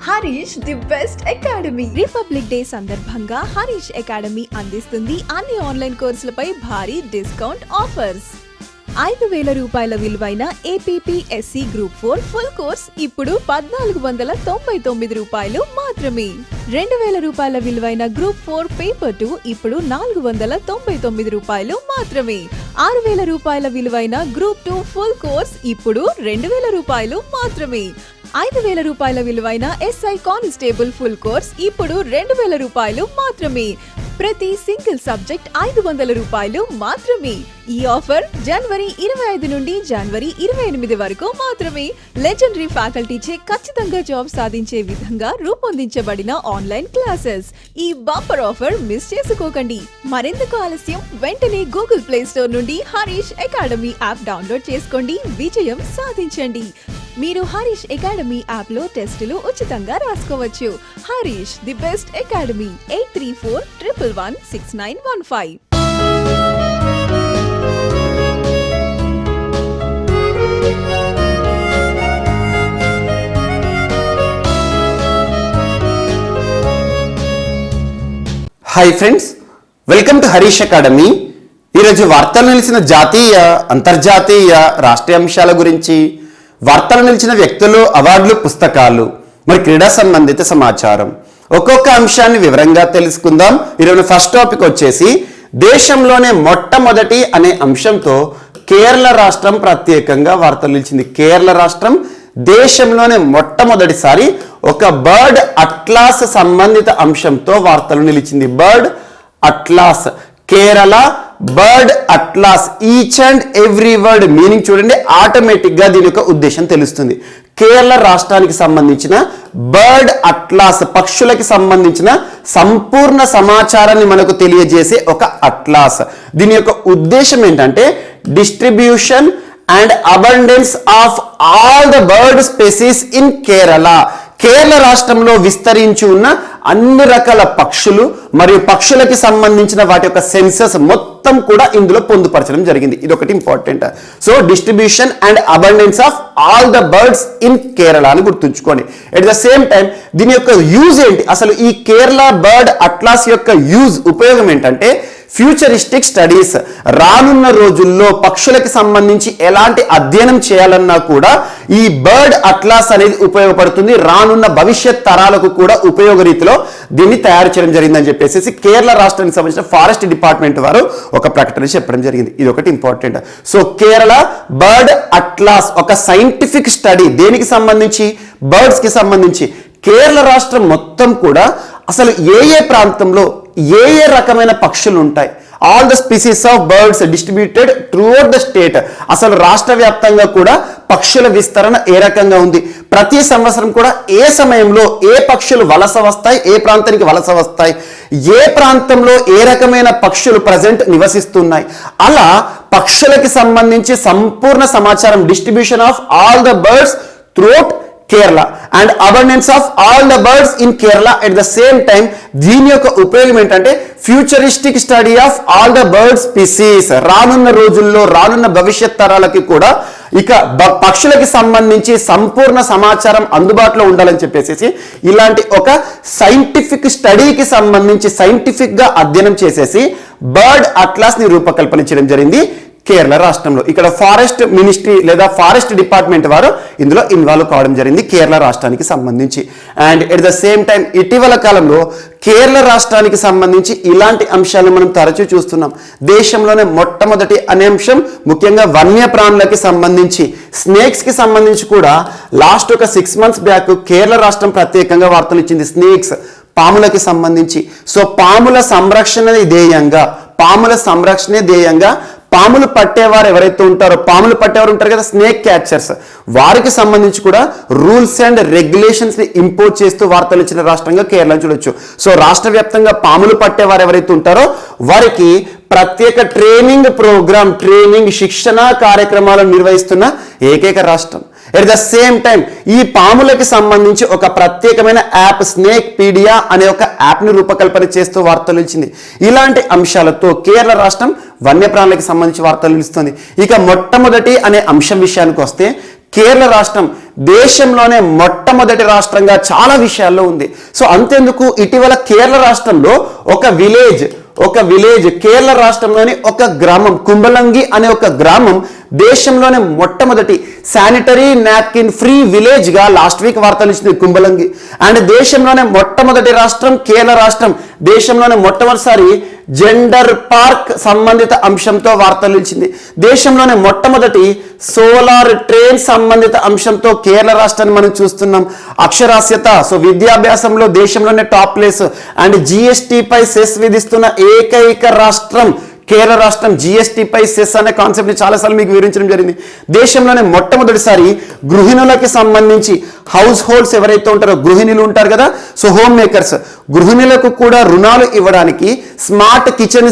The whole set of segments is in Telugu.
Harish the best academy. Republic day సందర్భంగా హరీష్ అకాడమీ అందిస్తుంది అన్ని ఆన్లైన్ కోర్సులపై భారీ డిస్కౌంట్ ఆఫర్స్. 5,000 రూపాయల విలువైన APPSC గ్రూప్ 4 ఫుల్ కోర్స్ ఇప్పుడు 1,499 రూపాయలు మాత్రమే. 2,000 రూపాయల విలువైన గ్రూప్ 4 పేపర్ 2 ఇప్పుడు 499 రూపాయలు మాత్రమే. 6,000 రూపాయల విలువైన గ్రూప్ 2 ఫుల్ కోర్స్ ఇప్పుడు 2,000 రూపాయలు మాత్రమే. 5,000 రూపాయల విలువైన SI కానిస్టేబుల్ ఫుల్ కోర్స్ ఇప్పుడు 2,000 రూపాయలు మాత్రమే. ప్రతి సింగిల్ సబ్జెక్ట్ 500 రూపాయలు మాత్రమే. ఈ ఆఫర్ జనవరి 25 నుండి జనవరి 28 వరకు మాత్రమే. లెజెండరీ ఫ్యాకల్టీచే ఖచ్చితంగా జాబ్ సాధించే విధంగా రూపొందించబడిన ఆన్లైన్ క్లాసెస్. ఈ బంపర్ ఆఫర్ మిస్ చేసుకోకండి. మరెందుకు ఆలస్యం, వెంటనే గూగుల్ ప్లే స్టోర్ నుండి హరీష్ అకాడమీ యాప్ డౌన్లోడ్ చేసుకోండి, విజయం సాధించండి. మీరు హరీష్ అకాడమీ యాప్ లో టెస్టులు ఉచితంగా రాసుకోవచ్చు. Harish the best academy. 8341116915. Hi friends, welcome to Harish academy. ఈరోజు వార్తలు నిలిచిన జాతీయ, అంతర్జాతీయ, రాష్ట్రీయ అంశాల గురించి, వార్తలు నిలిచిన వ్యక్తులు, అవార్డులు, పుస్తకాలు, మరి క్రీడా సంబంధిత సమాచారం, ఒక్కొక్క అంశాన్ని వివరంగా తెలుసుకుందాం. ఈరోజు ఫస్ట్ టాపిక్ వచ్చేసి దేశంలోనే మొట్టమొదటి అనే అంశంతో కేరళ రాష్ట్రం ప్రత్యేకంగా వార్తలు నిలిచింది. కేరళ రాష్ట్రం దేశంలోనే మొట్టమొదటిసారి ఒక బర్డ్ అట్లాస్ సంబంధిత అంశంతో వార్తలు నిలిచింది. Bird atlas, Kerala bird atlas. Each and every word meaning చూడండి, ఆటోమేటిక్ గా దీని యొక్క ఉద్దేశం తెలుస్తుంది. కేరళ రాష్ట్రానికి సంబంధించిన బర్డ్ అట్లాస్, పక్షులకి సంబంధించిన సంపూర్ణ సమాచారాన్ని మనకు తెలియజేసే ఒక అట్లాస్. దీని యొక్క ఉద్దేశం ఏంటంటే distribution and abundance of all the bird species in Kerala. Kerala రాష్ట్రంలో విస్తరించి ఉన్న అన్ని రకాల పక్షులు మరియు పక్షులకి సంబంధించిన వాటి యొక్క సెన్సస్ మొత్తం కూడా ఇందులో పొందుపరచడం జరిగింది. ఇది ఒకటి important. So distribution and abundance of all the birds in Kerala అని గుర్తుంచుకోండి. ఎట్ ద సేమ్ టైం దీని యొక్క యూజ్ ఏంటి, అసలు ఈ కేరళ బర్డ్ అట్లాస్ యొక్క యూజ్, ఉపయోగం ఏంటంటే ఫ్యూచరిస్టిక్ స్టడీస్. రానున్న రోజుల్లో పక్షులకి సంబంధించి ఎలాంటి అధ్యయనం చేయాలన్నా కూడా ఈ బర్డ్ అట్లాస్ అనేది ఉపయోగపడుతుంది. రానున్న భవిష్యత్ తరాలకు కూడా ఉపయోగ రీతిలో దీన్ని తయారు చేయడం జరిగిందని చెప్పేసి కేరళ రాష్ట్రానికి సంబంధించిన ఫారెస్ట్ డిపార్ట్మెంట్ వారు ఒక ప్రకటన చెప్పడం జరిగింది. ఇది ఒకటి important. So Kerala bird atlas ఒక సైంటిఫిక్ స్టడీ. దేనికి సంబంధించి? బర్డ్స్ కి సంబంధించి. కేరళ రాష్ట్రం మొత్తం కూడా అసలు ఏ ఏ ప్రాంతంలో ఏ ఏ రకమైన పక్షులు ఉంటాయి, all the species of birds distributed throughout the state. అసలు రాష్ట్ర వ్యాప్తంగా కూడా పక్షుల విస్తరణ ఏ రకంగా ఉంది, ప్రతి సంవత్సరం కూడా ఏ సమయంలో ఏ పక్షులు వలస వస్తాయి, ఏ ప్రాంతానికి వలస వస్తాయి, ఏ ప్రాంతంలో ఏ రకమైన పక్షులు ప్రజెంట్ నివసిస్తున్నాయి, అలా పక్షులకి సంబంధించి సంపూర్ణ సమాచారం, distribution of all the birds throughout Kerala and abundance of all the birds in Kerala. At the same time దీని యొక్క ఉపయోగం ఏంటంటే futuristic study of all the bird species. రానున్న రోజుల్లో, రానున్న భవిష్యత్ తరాలకి కూడా ఇక పక్షులకి సంబంధించి సంపూర్ణ సమాచారం అందుబాటులో ఉండాలని చెప్పేసి ఇలాంటి ఒక సైంటిఫిక్ స్టడీకి సంబంధించి సైంటిఫిక్ గా అధ్యయనం చేసేసి బర్డ్ అట్లాస్ ని రూపకల్పన చేయడం జరిగింది కేరళ రాష్ట్రంలో. ఇక్కడ ఫారెస్ట్ మినిస్ట్రీ లేదా ఫారెస్ట్ డిపార్ట్మెంట్ వారు ఇందులో ఇన్వాల్వ్ కావడం జరిగింది కేరళ రాష్ట్రానికి సంబంధించి. And at the same time ఇటీవల కాలంలో కేరళ రాష్ట్రానికి సంబంధించి ఇలాంటి అంశాలను మనం తరచూ చూస్తున్నాం. దేశంలోనే మొట్టమొదటి అనే అంశం ముఖ్యంగా వన్యప్రాణులకి సంబంధించి, స్నేక్స్ కి సంబంధించి కూడా లాస్ట్ ఒక 6 months బ్యాక్ కేరళ రాష్ట్రం ప్రత్యేకంగా వార్తలు ఇచ్చింది. స్నేక్స్, పాములకి సంబంధించి. సో పాముల సంరక్షణే ధ్యేయంగా పాములు పట్టేవారు ఎవరైతే ఉంటారో, పాములు పట్టేవారు ఉంటారు కదా, స్నేక్ క్యాచర్స్, వారికి సంబంధించి కూడా రూల్స్ అండ్ రెగ్యులేషన్స్ ని ఇంపోజ్ చేస్తూ వార్తలు ఇచ్చిన రాష్ట్రంగా కేరళ చూడొచ్చు. సో రాష్ట్ర వ్యాప్తంగా పాములు పట్టేవారు ఎవరైతే ఉంటారో వారికి ప్రత్యేక ట్రైనింగ్ ప్రోగ్రామ్, శిక్షణ కార్యక్రమాలను నిర్వహిస్తున్న ఏకైక రాష్ట్రం. ఎట్ ద సేమ్ టైం ఈ పాములకి సంబంధించి ఒక ప్రత్యేకమైన యాప్, స్నేక్ పీడియా అనే ఒక యాప్ని రూపకల్పన చేస్తూ వార్తలు ఇచ్చింది. ఇలాంటి అంశాలతో కేరళ రాష్ట్రం వన్యప్రాణులకు సంబంధించి వార్తలు ఇస్తుంది. ఇక మొట్టమొదటి అనే అంశం విషయానికి వస్తే కేరళ రాష్ట్రం దేశంలోనే మొట్టమొదటి రాష్ట్రంగా చాలా విషయాల్లో ఉంది. సో అంతెందుకు, ఇటీవల కేరళ రాష్ట్రంలో ఒక విలేజ్ కేరళ రాష్ట్రంలోని ఒక గ్రామం కుంబలంగి అనే ఒక గ్రామం దేశంలోనే మొట్టమొదటి శానిటరీ నాప్కిన్ ఫ్రీ విలేజ్ గా లాస్ట్ వీక్ వార్తలు ఇచ్చింది కుంబలంగి. అండ్ దేశంలోనే మొట్టమొదటి రాష్ట్రం కేరళ రాష్ట్రం, దేశంలోనే మొట్టమొదటిసారి జెండర్ పార్క్ సంబంధిత అంశంతో వార్తలు ఇచ్చింది. దేశంలోనే మొట్టమొదటి సోలార్ ట్రైన్ సంబంధిత అంశంతో కేరళ రాష్ట్రాన్ని మనం చూస్తున్నాం. అక్షరాస్యత, సో విద్యాభ్యాసంలో దేశంలోనే టాప్ ప్లేస్. అండ్ జిఎస్టిపై సెస్ విధిస్తున్న ఏకైక రాష్ట్రం కేరళ రాష్ట్రం. జిఎస్టిపై సెస్ అనే కాన్సెప్ట్ ని చాలాసార్లు మీకు వివరించడం జరిగింది. దేశంలోనే మొట్టమొదటిసారి గృహిణులకి సంబంధించి హౌస్ హోల్డ్స్ ఎవరైతే ఉంటారో, గృహిణులు ఉంటారు కదా, సో హోమ్ మేకర్స్, గృహిణులకు కూడా రుణాలు ఇవ్వడానికి స్మార్ట్ కిచెన్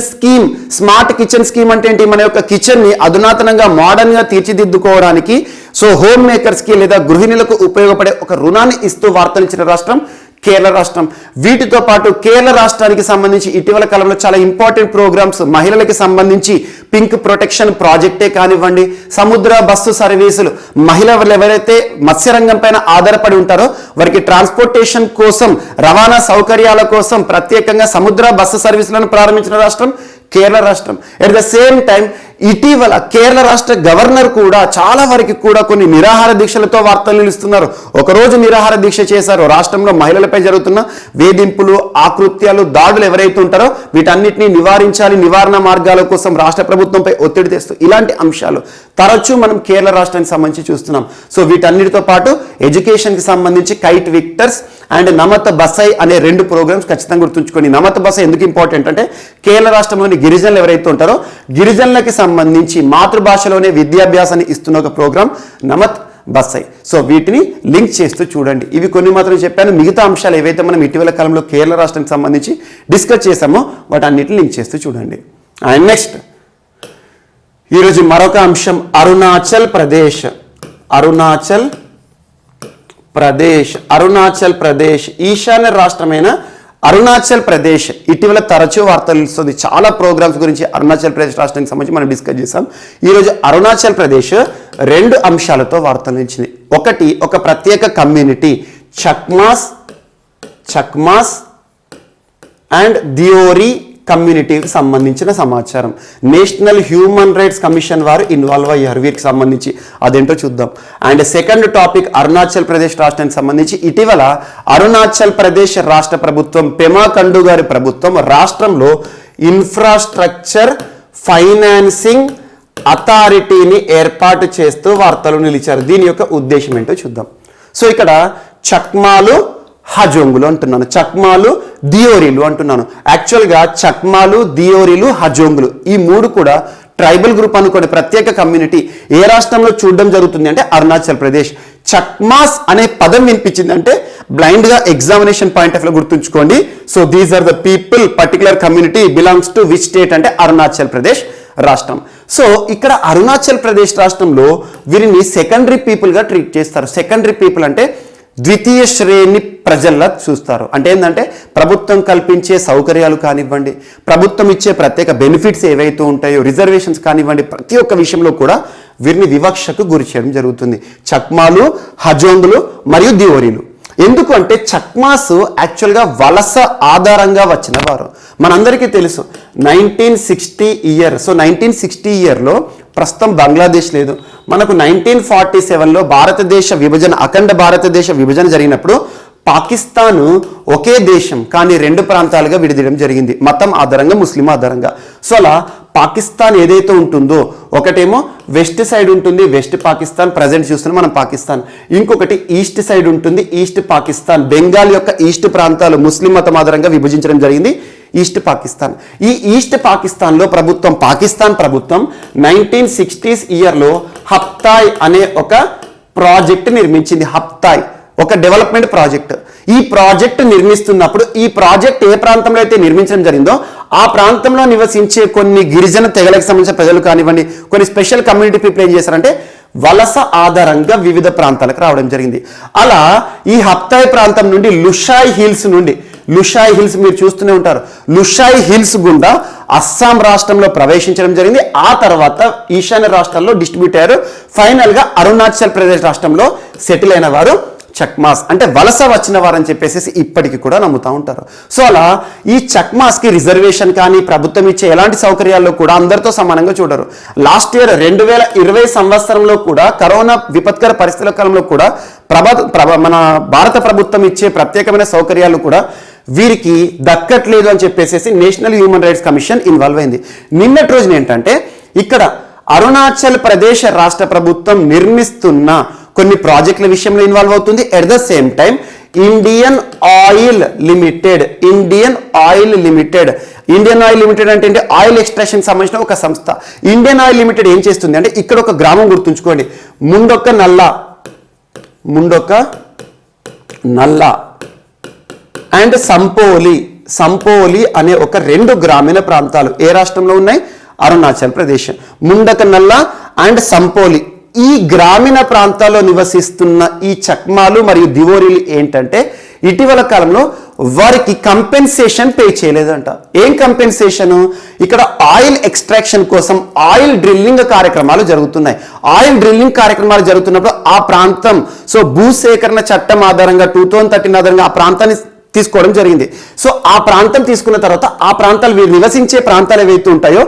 స్కీమ్ అంటే ఏంటి, మన యొక్క కిచెన్ ని అధునాతనంగా మోడర్న్ గా తీర్చిదిద్దుకోవడానికి సో హోమ్ మేకర్స్ కి లేదా గృహిణులకు ఉపయోగపడే ఒక రుణాన్ని ఇస్తూ వార్తలిచ్చిన రాష్ట్రం కేరళ రాష్ట్రం. వీటితో పాటు కేరళ రాష్ట్రానికి సంబంధించి ఇటీవల కాలంలో చాలా ఇంపార్టెంట్ ప్రోగ్రామ్స్, మహిళలకి సంబంధించి పింక్ ప్రొటెక్షన్ ప్రాజెక్టే కానివ్వండి, సముద్ర బస్సు సర్వీసులు, మహిళలు ఎవరైతే మత్స్యరంగం పైన ఆధారపడి ఉంటారో వారికి ట్రాన్స్పోర్టేషన్ కోసం, రవాణా సౌకర్యాల కోసం ప్రత్యేకంగా సముద్ర బస్సు సర్వీసులను ప్రారంభించిన రాష్ట్రం కేరళ రాష్ట్రం. ఎట్ ద సేమ్ టైం ఇటీవల కేరళ రాష్ట్ర గవర్నర్ కూడా చాలా వరకు కూడా కొన్ని నిరాహార దీక్షలతో వార్తలు నిలుస్తున్నారు. ఒకరోజు నిరాహార దీక్ష చేశారు. రాష్ట్రంలో మహిళలపై జరుగుతున్న వేధింపులు, ఆకృత్యాలు, దాడులు ఎవరైతే ఉంటారో వీటన్నిటిని నివారించాలి, నివారణ మార్గాల కోసం రాష్ట్ర ప్రభుత్వంపై ఒత్తిడి తెస్తూ ఇలాంటి అంశాలు తరచూ మనం కేరళ రాష్ట్రానికి సంబంధించి చూస్తున్నాం. సో వీటన్నిటితో పాటు ఎడ్యుకేషన్కి సంబంధించి కైట్ విక్టర్స్ అండ్ నమత బసై అనే 2 ప్రోగ్రామ్స్ ఖచ్చితంగా గుర్తుంచుకొని. నమత బసై ఎందుకు ఇంపార్టెంట్ అంటే కేరళ రాష్ట్రంలోని గిరిజనులు ఎవరైతే ఉంటారో గిరిజనులకి సంబంధించి మాతృభాషలోనే విద్యాభ్యాసాన్ని ఇస్తున్న ఒక ప్రోగ్రామ్ నమత్ బసై. సో వీటిని లింక్ చేస్తూ చూడండి. ఇవి కొన్ని మాత్రం చెప్పాను. మిగతా అంశాలు ఏవైతే మనం ఇటీవల కాలంలో కేరళ రాష్ట్రానికి సంబంధించి డిస్కస్ చేసామో వాటన్నిటిని లింక్ చేస్తూ చూడండి. అండ్ నెక్స్ట్ ఈరోజు మరొక అంశం అరుణాచల్ ప్రదేశ్ ఈశాన్య రాష్ట్రమైన అరుణాచల్ ప్రదేశ్ ఇటీవల తరచూ వార్తలు ఇస్తుంది. చాలా ప్రోగ్రామ్స్ గురించి అరుణాచల్ ప్రదేశ్ రాష్ట్రానికి సంబంధించి మనం డిస్కస్ చేసాం. ఈరోజు అరుణాచల్ ప్రదేశ్ 2 అంశాలతో వార్తలు ఇచ్చింది. ఒకటి, ఒక ప్రత్యేక కమ్యూనిటీ చక్మాస్ అండ్ దియోరీ కమ్యూనిటీకి సంబంధించిన సమాచారం. నేషనల్ హ్యూమన్ రైట్స్ కమిషన్ వారు ఇన్వాల్వ్ అయ్యారు వీరికి సంబంధించి, అదేంటో చూద్దాం. And second topic Arunachal Pradesh రాష్ట్రానికి సంబంధించి ఇటీవల అరుణాచల్ ప్రదేశ్ రాష్ట్ర ప్రభుత్వం, పెమా ఖండు గారి ప్రభుత్వం రాష్ట్రంలో ఇన్ఫ్రాస్ట్రక్చర్ ఫైనాన్సింగ్ అథారిటీని ఏర్పాటు చేస్తూ వార్తలు నిలిచారు. దీని యొక్క ఉద్దేశం ఏంటో చూద్దాం. సో ఇక్కడ చక్మాలు, హజోంగులు అంటున్నాను, చక్మాలు, దియోరీలు అంటున్నాను. యాక్చువల్గా చక్మాలు, దియోరీలు, హజోంగులు ఈ 3 కూడా ట్రైబల్ గ్రూప్ అనుకోండి, ప్రత్యేక కమ్యూనిటీ. ఏ రాష్ట్రంలో చూడడం జరుగుతుంది అంటే అరుణాచల్ ప్రదేశ్. చక్మాస్ అనే పదం వినిపించింది అంటే బ్లైండ్ గా ఎగ్జామినేషన్ పాయింట్ ఆఫ్ లో గుర్తుంచుకోండి. So these are the people, particular community belongs to which state అంటే అరుణాచల్ ప్రదేశ్ రాష్ట్రం. సో ఇక్కడ అరుణాచల్ ప్రదేశ్ రాష్ట్రంలో వీరిని సెకండరీ పీపుల్ గా ట్రీట్ చేస్తారు. సెకండరీ పీపుల్ అంటే ద్వితీయ శ్రేణి ప్రజల్లా చూస్తారు. అంటే ఏంటంటే ప్రభుత్వం కల్పించే సౌకర్యాలు కానివ్వండి, ప్రభుత్వం ఇచ్చే ప్రత్యేక బెనిఫిట్స్ ఏవైతే ఉంటాయో, రిజర్వేషన్స్ కానివ్వండి, ప్రతి ఒక్క విషయంలో కూడా వీరిని వివక్షకు గురి చేయడం జరుగుతుంది. చక్మాలు, హజోంగులు మరియు దియోరీలు. ఎందుకు అంటే చక్మాస్ యాక్చువల్గా వలస ఆధారంగా వచ్చిన వారు. మనందరికీ తెలుసు 1960 ఇయర్. సో 1960 ఇయర్లో ప్రస్తుతం బంగ్లాదేశ్ లేదు. మనకు 1947లో భారతదేశ విభజన, అఖండ భారతదేశ విభజన జరిగినప్పుడు పాకిస్తాన్ ఒకే దేశం కానీ 2 ప్రాంతాలుగా విడిదీయడం జరిగింది, మతం ఆధారంగా, ముస్లిం ఆధారంగా. సో అలా పాకిస్తాన్ ఏదైతే ఉంటుందో ఒకటేమో వెస్ట్ సైడ్ ఉంటుంది, వెస్ట్ పాకిస్తాన్, ప్రజెంట్ చూస్తున్నాం మనం పాకిస్తాన్. ఇంకొకటి ఈస్ట్ సైడ్ ఉంటుంది, ఈస్ట్ పాకిస్తాన్. బెంగాల్ యొక్క ఈస్ట్ ప్రాంతాలు ముస్లిం మతం ఆధారంగా విభజించడం జరిగింది, ఈస్ట్ పాకిస్తాన్. ఈ ఈస్ట్ పాకిస్తాన్లో పాకిస్తాన్ ప్రభుత్వం 1960s ఇయర్లో హప్తాయ్ అనే ఒక ప్రాజెక్ట్ నిర్మించింది. హప్తాయ్ ఒక డెవలప్మెంట్ ప్రాజెక్ట్. ఈ ప్రాజెక్ట్ నిర్మిస్తున్నప్పుడు ఈ ప్రాజెక్ట్ ఏ ప్రాంతంలో అయితే నిర్మించడం జరిగిందో ఆ ప్రాంతంలో నివసించే కొన్ని గిరిజన తెగలకు సంబంధించిన ప్రజలు కానివ్వండి, కొన్ని స్పెషల్ కమ్యూనిటీ పీపుల్ ఏం చేశారంటే వలస ఆధారంగా వివిధ ప్రాంతాలకు రావడం జరిగింది. అలా ఈ హప్తాయ్ ప్రాంతం నుండి లుషాయ్ లుషాయ్ హిల్స్ మీరు చూస్తూనే ఉంటారు. లుషాయ్ హిల్స్ గుండా అస్సాం రాష్ట్రంలో ప్రవేశించడం జరిగింది. ఆ తర్వాత ఈశాన్య రాష్ట్రాల్లో డిస్ట్రిబ్యూట్ అయ్యారు. ఫైనల్గా అరుణాచల్ ప్రదేశ్ రాష్ట్రంలో సెటిల్ అయిన వారు చక్మాస్, అంటే వలస వచ్చిన వారని చెప్పేసి ఇప్పటికీ కూడా నమ్ముతూ ఉంటారు. సో అలా ఈ చక్మాస్కి రిజర్వేషన్ కానీ ప్రభుత్వం ఇచ్చే ఎలాంటి సౌకర్యాల్లో కూడా అందరితో సమానంగా చూడరు. లాస్ట్ ఇయర్ 2020 సంవత్సరంలో కూడా కరోనా విపత్కర పరిస్థితుల కాలంలో కూడా మన భారత ప్రభుత్వం ఇచ్చే ప్రత్యేకమైన సౌకర్యాలు కూడా వీరికి దక్కట్లేదు అని చెప్పేసి national human rights commission involve అయింది. నిన్నటి రోజున ఏంటంటే ఇక్కడ అరుణాచల్ ప్రదేశ్ రాష్ట్ర ప్రభుత్వం నిర్మిస్తున్న కొన్ని ప్రాజెక్టుల విషయంలో ఇన్వాల్వ్ అవుతుంది. At the same time Indian oil limited అంటే ఏంటి? ఆయిల్ ఎక్స్ట్రాక్షన్ సంబంధించిన ఒక సంస్థ. ఇండియన్ ఆయిల్ లిమిటెడ్ ఏం చేస్తుంది అంటే ఇక్కడ ఒక గ్రామం గుర్తుంచుకోండి, ముండొక్క నల్ల అండ్ సంపోలి అనే ఒక 2 గ్రామీణ ప్రాంతాలు ఏ రాష్ట్రంలో ఉన్నాయి? అరుణాచల్ ప్రదేశ్. ముండక నల్ల అండ్ సంపోలి ఈ గ్రామీణ ప్రాంతాల్లో నివసిస్తున్న ఈ చక్మాలు మరియు దివోరీలు ఏంటంటే ఇటీవల కాలంలో వారికి కంపెన్సేషన్ పే చేయలేదంట. ఏం కంపెన్సేషన్? ఇక్కడ ఆయిల్ ఎక్స్ట్రాక్షన్ కోసం ఆయిల్ డ్రిల్లింగ్ కార్యక్రమాలు జరుగుతున్నాయి. ఆయిల్ డ్రిల్లింగ్ కార్యక్రమాలు జరుగుతున్నప్పుడు ఆ ప్రాంతం భూసేకరణ చట్టం ఆధారంగా 2013 ఆధారంగా ఆ ప్రాంతాన్ని తీసుకోవడం జరిగింది. సో ఆ ప్రాంతం తీసుకున్న తర్వాత ఆ ప్రాంతాలు వీరు నివసించే ప్రాంతాలు ఏవైతే ఉంటాయో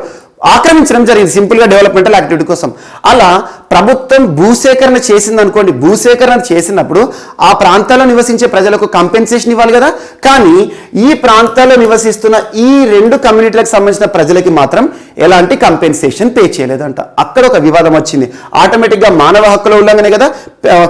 ఆక్రమించడం జరిగింది సింపుల్గా డెవలప్మెంటల్ యాక్టివిటీ కోసం. అలా ప్రభుత్వం భూసేకరణ చేసింది అనుకోండి, భూసేకరణ చేసినప్పుడు ఆ ప్రాంతాల్లో నివసించే ప్రజలకు కంపెన్సేషన్ ఇవ్వాలి కదా. కానీ ఈ ప్రాంతాల్లో నివసిస్తున్న ఈ 2 కమ్యూనిటీలకు సంబంధించిన ప్రజలకి మాత్రం ఎలాంటి కంపెన్సేషన్ పే చేయలేదంట. అక్కడ ఒక వివాదం వచ్చింది. ఆటోమేటిక్గా మానవ హక్కుల ఉల్లంఘనే కదా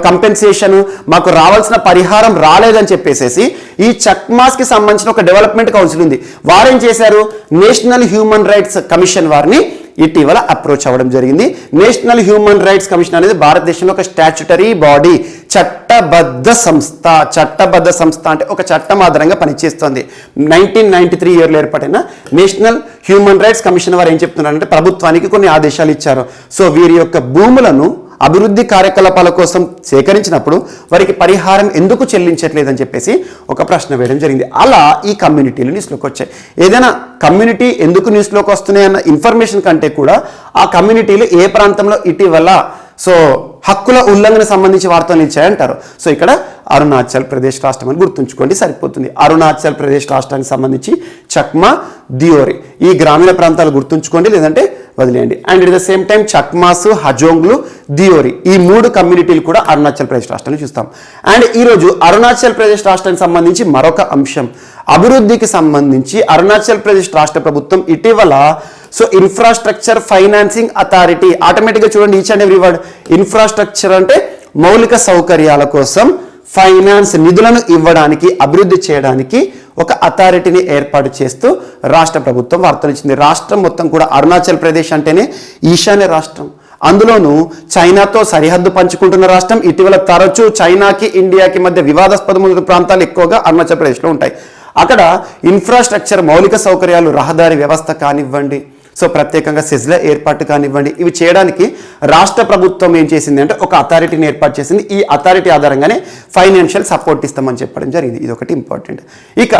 కంపెన్సేషన్, మాకు రావాల్సిన పరిహారం రాలేదని చెప్పేసి ఈ చక్మాస్కి సంబంధించిన ఒక డెవలప్మెంట్ కౌన్సిల్ ఉంది. వారేం చేశారు? నేషనల్ హ్యూమన్ రైట్స్ కమిషన్ వారిని ఇటీవల అప్రోచ్ అవ్వడం జరిగింది. నేషనల్ హ్యూమన్ రైట్స్ కమిషన్ అనేది భారతదేశంలో ఒక స్టాచ్యుటరీ బాడీ, చట్టబద్ధ సంస్థ అంటే ఒక చట్టం ఆధారంగా పనిచేస్తుంది. 1993 ఇయర్లో ఏర్పడిన నేషనల్ హ్యూమన్ రైట్స్ కమిషన్ వారు ఏం చెప్తున్నారంటే ప్రభుత్వానికి కొన్ని ఆదేశాలు ఇచ్చారు. సో వీరి యొక్క భూములను అభివృద్ధి కార్యకలాపాల కోసం సేకరించినప్పుడు వారికి పరిహారం ఎందుకు చెల్లించట్లేదని చెప్పేసి ఒక ప్రశ్న వేయడం జరిగింది. అలా ఈ కమ్యూనిటీలు న్యూస్లోకి వచ్చాయి. ఏదైనా కమ్యూనిటీ ఎందుకు న్యూస్లోకి వస్తున్నాయి అన్న ఇన్ఫర్మేషన్ కంటే కూడా ఆ కమ్యూనిటీలు ఏ ప్రాంతంలో ఇటీవల హక్కుల ఉల్లంఘన సంబంధించి వార్తలు ఇచ్చాయంటారు. సో ఇక్కడ అరుణాచల్ ప్రదేశ్ రాష్ట్రం అని గుర్తుంచుకోండి సరిపోతుంది. అరుణాచల్ ప్రదేశ్ రాష్ట్రానికి సంబంధించి చక్మా, దియోరి ఈ గ్రామీణ ప్రాంతాలు గుర్తుంచుకోండి, లేదంటే వదిలేయండి. And at the same time Chakmas, హజోంగ్లు, దియోరి ఈ 3 కమ్యూనిటీలు కూడా అరుణాచల్ ప్రదేశ్ రాష్ట్రాన్ని చూస్తాం. అండ్ ఈరోజు అరుణాచల్ ప్రదేశ్ రాష్ట్రానికి సంబంధించి మరొక అంశం, అభివృద్ధికి సంబంధించి అరుణాచల్ ప్రదేశ్ రాష్ట్ర ప్రభుత్వం ఇటీవల ఇన్ఫ్రాస్ట్రక్చర్ ఫైనాన్సింగ్ అథారిటీ, ఆటోమేటిక్గా చూడండి each and every word, infrastructure అంటే మౌలిక సౌకర్యాల కోసం ఫైనాన్స్ నిధులను ఇవ్వడానికి, అభివృద్ధి చేయడానికి ఒక అథారిటీని ఏర్పాటు చేస్తూ రాష్ట్ర ప్రభుత్వం వార్తలు ఇచ్చింది. రాష్ట్రం మొత్తం కూడా అరుణాచల్ ప్రదేశ్ అంటేనే ఈశాన్య రాష్ట్రం, అందులోనూ చైనాతో సరిహద్దు పంచుకుంటున్న రాష్ట్రం. ఇటీవల తరచూ చైనాకి ఇండియాకి మధ్య వివాదాస్పదమైన ప్రాంతాలు ఎక్కువగా అరుణాచల్ ప్రదేశ్లో ఉంటాయి. అక్కడ ఇన్ఫ్రాస్ట్రక్చర్ మౌలిక సౌకర్యాలు, రహదారి వ్యవస్థ కానివ్వండి, ప్రత్యేకంగా సెజ్ల ఏర్పాటు కానివ్వండి, ఇవి చేయడానికి రాష్ట్ర ప్రభుత్వం ఏం చేసింది అంటే ఒక అథారిటీని ఏర్పాటు చేసింది. ఈ అథారిటీ ఆధారంగానే ఫైనాన్షియల్ సపోర్ట్ ఇస్తామని చెప్పడం జరిగింది. ఇది ఒకటి ఇంపార్టెంట్. ఇక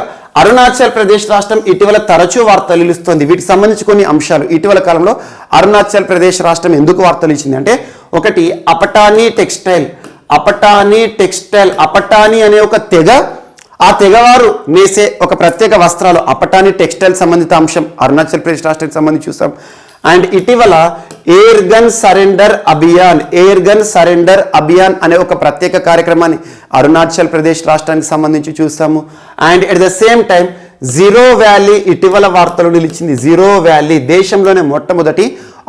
అరుణాచల్ ప్రదేశ్ రాష్ట్రం ఇటీవల తరచూ వార్తలు నిలుస్తుంది. వీటికి సంబంధించి కొన్ని అంశాలు ఇటీవల కాలంలో అరుణాచల్ ప్రదేశ్ రాష్ట్రం ఎందుకు వార్తలు ఇచ్చింది అంటే, ఒకటి అపటానీ టెక్స్టైల్, అపటానీ అనే ఒక తెగ, ఆ తెగవారు నేసే ఒక ప్రత్యేక వస్త్రాలు, అపటానీ టెక్స్టైల్ సంబంధిత అంశం అరుణాచల్ ప్రదేశ్ రాష్ట్రానికి సంబంధించి చూసాం. అండ్ ఇటీవల ఎయిర్ గన్ సరెండర్ అభియాన్ అనే ఒక ప్రత్యేక కార్యక్రమాన్ని అరుణాచల్ ప్రదేశ్ రాష్ట్రానికి సంబంధించి చూసాము. And at the same time zero valley ఇటీవల వార్తలు నిలిచింది. జీరో వ్యాలీ దేశంలోనే మొట్టమొదటి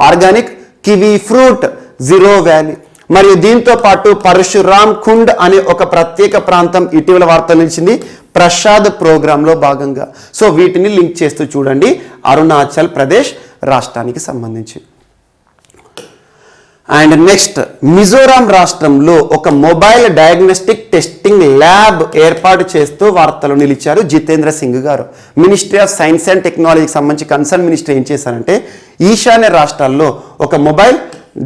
organic kiwi fruit zero valley. మరియు దీంతో పాటు పరశురామ్ కుండ్ అనే ఒక ప్రత్యేక ప్రాంతం ఇటీవల వార్తలు నిలిచింది ప్రసాద్ ప్రోగ్రాంలో భాగంగా. వీటిని లింక్ చేస్తూ చూడండి అరుణాచల్ ప్రదేశ్ రాష్ట్రానికి సంబంధించి. అండ్ నెక్స్ట్, మిజోరాం రాష్ట్రంలో ఒక మొబైల్ డయాగ్నోస్టిక్ టెస్టింగ్ ల్యాబ్ ఏర్పాటు చేస్తూ వార్తలు నిలిచారు జితేంద్ర సింగ్ గారు. మినిస్ట్రీ ఆఫ్ సైన్స్ అండ్ టెక్నాలజీకి సంబంధించి కన్సర్న్ మినిస్టర్ ఏం చేశారంటే ఈశాన్య రాష్ట్రాల్లో ఒక mobile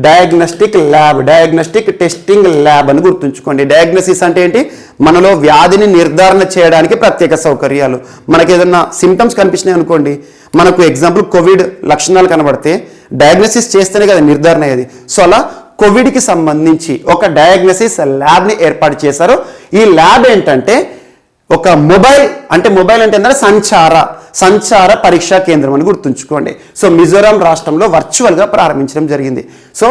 diagnostic lab, diagnostic testing lab అని గుర్తుంచుకోండి. డయాగ్నోసిస్ అంటే ఏంటి? మనలో వ్యాధిని నిర్ధారణ చేయడానికి ప్రత్యేక సౌకర్యాలు. మనకి ఏదన్నా సిమ్టమ్స్ కనిపించినాయి అనుకోండి, మనకు ఎగ్జాంపుల్ కోవిడ్ లక్షణాలు కనబడితే డయాగ్నోసిస్ చేస్తేనే కదా నిర్ధారణ అయ్యేది. సో అలా కోవిడ్కి సంబంధించి ఒక డయాగ్నోసిస్ ల్యాబ్ని ఏర్పాటు చేశారు. ఈ ల్యాబ్ ఏంటంటే ఒక మొబైల్ అంటే ఏంటంటే సంచార పరీక్షా కేంద్రం అని గుర్తుంచుకోండి. సో మిజోరాం రాష్ట్రంలో వర్చువల్గా ప్రారంభించడం జరిగింది. సో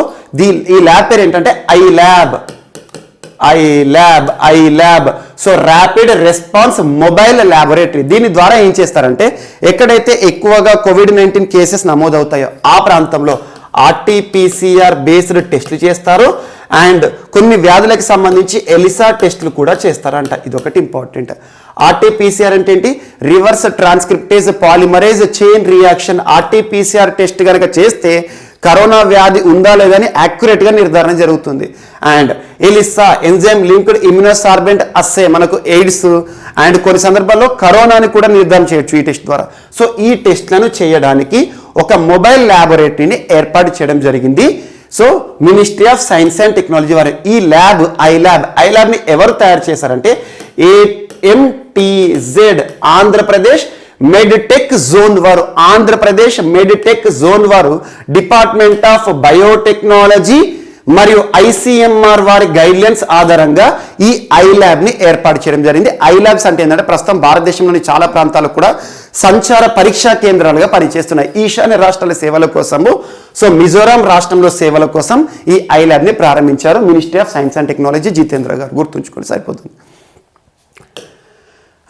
ఈ ల్యాబ్ పేరు ఏంటంటే I lab. So rapid response mobile laboratory. దీని ద్వారా ఏం చేస్తారంటే ఎక్కడైతే ఎక్కువగా కోవిడ్-19 కేసెస్ నమోదవుతాయో ఆ ప్రాంతంలో RT-PCR బేస్డ్ టెస్టులు చేస్తారు. అండ్ కొన్ని వ్యాధులకు సంబంధించి ఎలిసా టెస్టులు కూడా చేస్తారంట. ఇదొకటి ఇంపార్టెంట్. RT-PCR అంటే ఏంటి? Reverse transcriptase polymerase chain reaction. RT-PCR test కనుక చేస్తే కరోనా వ్యాధి ఉందా లేదని యాక్యురేట్గా నిర్ధారణ జరుగుతుంది. And ELISA enzyme linked immunosorbent assay, మనకు ఎయిడ్స్ అండ్ కొన్ని సందర్భాల్లో కరోనాని కూడా నిర్ధారణ చేయొచ్చు ఈ టెస్ట్ ద్వారా. సో ఈ టెస్ట్లను చేయడానికి ఒక మొబైల్ ల్యాబొరేటరీని ఏర్పాటు చేయడం జరిగింది. So ministry of science and technology వారు ఈ ల్యాబ్ ఐ ల్యాబ్ని ఎవరు తయారు చేశారంటే AMTZ ఆంధ్రప్రదేశ్ మెడ్టెక్ జోన్ వారు డిపార్ట్మెంట్ ఆఫ్ బయోటెక్నాలజీ మరియు ICMR వారి గైడ్లైన్స్ ఆధారంగా ఈ ఐ ల్యాబ్ని ఏర్పాటు చేయడం జరిగింది. ఐ ల్యాబ్స్ అంటే ఏంటంటే ప్రస్తుతం భారతదేశంలోని చాలా ప్రాంతాలు కూడా సంచార పరీక్షా కేంద్రాలుగా పనిచేస్తున్నాయి ఈశాన్య రాష్ట్రాల సేవల కోసము. సో మిజోరాం రాష్ట్రంలో సేవల కోసం ఈ ఐ ల్యాబ్ని ప్రారంభించారు ministry of science and technology, Jitendra గారు. గుర్తుంచుకోండి, సరిపోతుంది.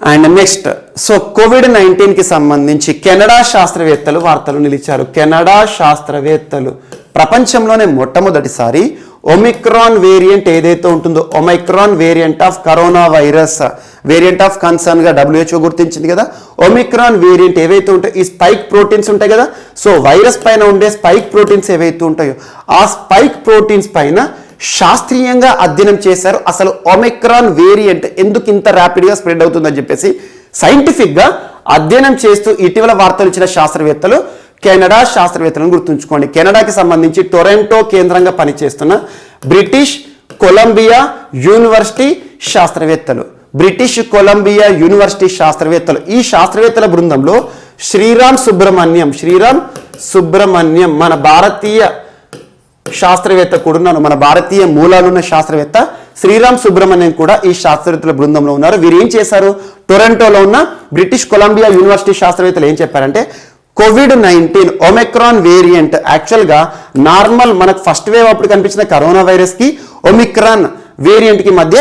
అండ్ నెక్స్ట్, సో కోవిడ్-19కి సంబంధించి కెనడా శాస్త్రవేత్తలు వార్తలు నిలిచారు. కెనడా శాస్త్రవేత్తలు ప్రపంచంలోనే మొట్టమొదటిసారి ఒమిక్రాన్ వేరియంట్ ఏదైతే ఉంటుందో, Omicron variant of corona virus variant of concern గా WHO గుర్తించింది కదా. ఒమిక్రాన్ వేరియంట్ ఏవైతే ఉంటాయో ఈ స్పైక్ ప్రోటీన్స్ ఉంటాయి కదా. సో వైరస్ పైన ఉండే స్పైక్ ప్రోటీన్స్ ఏవైతే ఉంటాయో ఆ స్పైక్ ప్రోటీన్స్ పైన శాస్త్రీయంగా అధ్యయనం చేశారు. అసలు ఒమిక్రాన్ వేరియంట్ ఎందుకు ఇంత ర్యాపిడ్గా స్ప్రెడ్ అవుతుందని చెప్పేసి సైంటిఫిక్గా అధ్యయనం చేస్తూ ఇటీవల వార్తలు ఇచ్చిన శాస్త్రవేత్తలు కెనడా శాస్త్రవేత్తలను గుర్తుంచుకోండి. కెనడాకి సంబంధించి టొరంటో కేంద్రంగా పనిచేస్తున్న బ్రిటిష్ కొలంబియా యూనివర్సిటీ శాస్త్రవేత్తలు ఈ శాస్త్రవేత్తల బృందంలో శ్రీరామ్ సుబ్రహ్మణ్యం మన భారతీయ శాస్త్రవేత్త కూడా ఉన్నారు. మన భారతీయ మూలాలున్న శాస్త్రవేత్త శ్రీరామ్ సుబ్రహ్మణ్యం కూడా ఈ శాస్త్రవేత్తల బృందంలో ఉన్నారు. వీరు ఏం చేశారు? టొరంటోలో ఉన్న బ్రిటిష్ కొలంబియా యూనివర్సిటీ శాస్త్రవేత్తలు ఏం చెప్పారంటే కోవిడ్-19 ఒమిక్రాన్ వేరియంట్ యాక్చువల్గా నార్మల్ మనకు ఫస్ట్ వేవ్ అప్పుడు కనిపించిన కరోనా వైరస్కి ఒమిక్రాన్ వేరియంట్కి మధ్య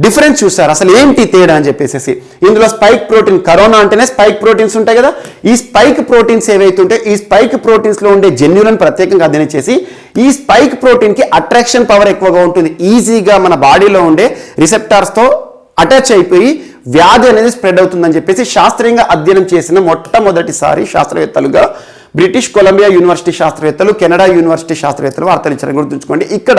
డిఫరెన్స్ చూసారు. అసలు ఏంటి తేడా అని చెప్పేసి ఇందులో స్పైక్ ప్రోటీన్, కరోనా అంటేనే స్పైక్ ప్రోటీన్స్ ఉంటాయి కదా. ఈ స్పైక్ ప్రోటీన్స్ ఏవైతే ఉంటాయో ఈ స్పైక్ ప్రోటీన్స్లో ఉండే జన్యులను ప్రత్యేకంగా అధ్యయనం చేసి ఈ స్పైక్ ప్రోటీన్కి అట్రాక్షన్ పవర్ ఎక్కువగా ఉంటుంది. ఈజీగా మన బాడీలో ఉండే రిసెప్టార్స్తో అటాచ్ అయిపోయి వ్యాధి అనేది స్ప్రెడ్ అవుతుందని చెప్పేసి శాస్త్రీయంగా అధ్యయనం చేసిన మొట్టమొదటిసారి శాస్త్రవేత్తలుగా బ్రిటిష్ కొలంబియా యూనివర్సిటీ శాస్త్రవేత్తలు, కెనడా యూనివర్సిటీ శాస్త్రవేత్తలు వార్తలు ఇచ్చారని గుర్తుంచుకోండి. ఇక్కడ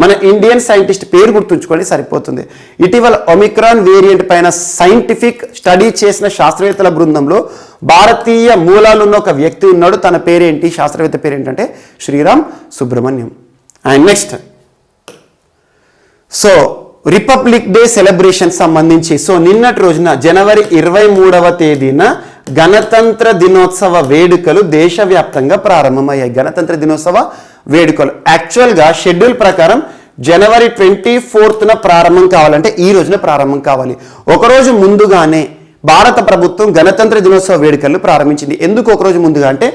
మన ఇండియన్ సైంటిస్ట్ పేరు గుర్తుంచుకోండి సరిపోతుంది. ఇటీవల ఒమిక్రాన్ వేరియంట్ పైన సైంటిఫిక్ స్టడీ చేసిన శాస్త్రవేత్తల బృందంలో భారతీయ మూలాలున్న ఒక వ్యక్తి ఉన్నాడు. తన పేరేంటి? శాస్త్రవేత్త పేరేంటంటే Sriram Subrahmanyam. And next, so republic day celebration సంబంధించి సో నిన్నటి రోజున జనవరి 23వ తేదీన గణతంత్ర దినోత్సవ వేడుకలు దేశవ్యాప్తంగా ప్రారంభమయ్యాయి. గణతంత్ర దినోత్సవ వేడుకలు యాక్చువల్గా షెడ్యూల్ ప్రకారం జనవరి 24న ప్రారంభం కావాలంటే ఈ రోజున ప్రారంభం కావాలి. ఒకరోజు ముందుగానే భారత ప్రభుత్వం గణతంత్ర దినోత్సవ వేడుకలు ప్రారంభించింది. ఎందుకు ఒకరోజు ముందుగా అంటే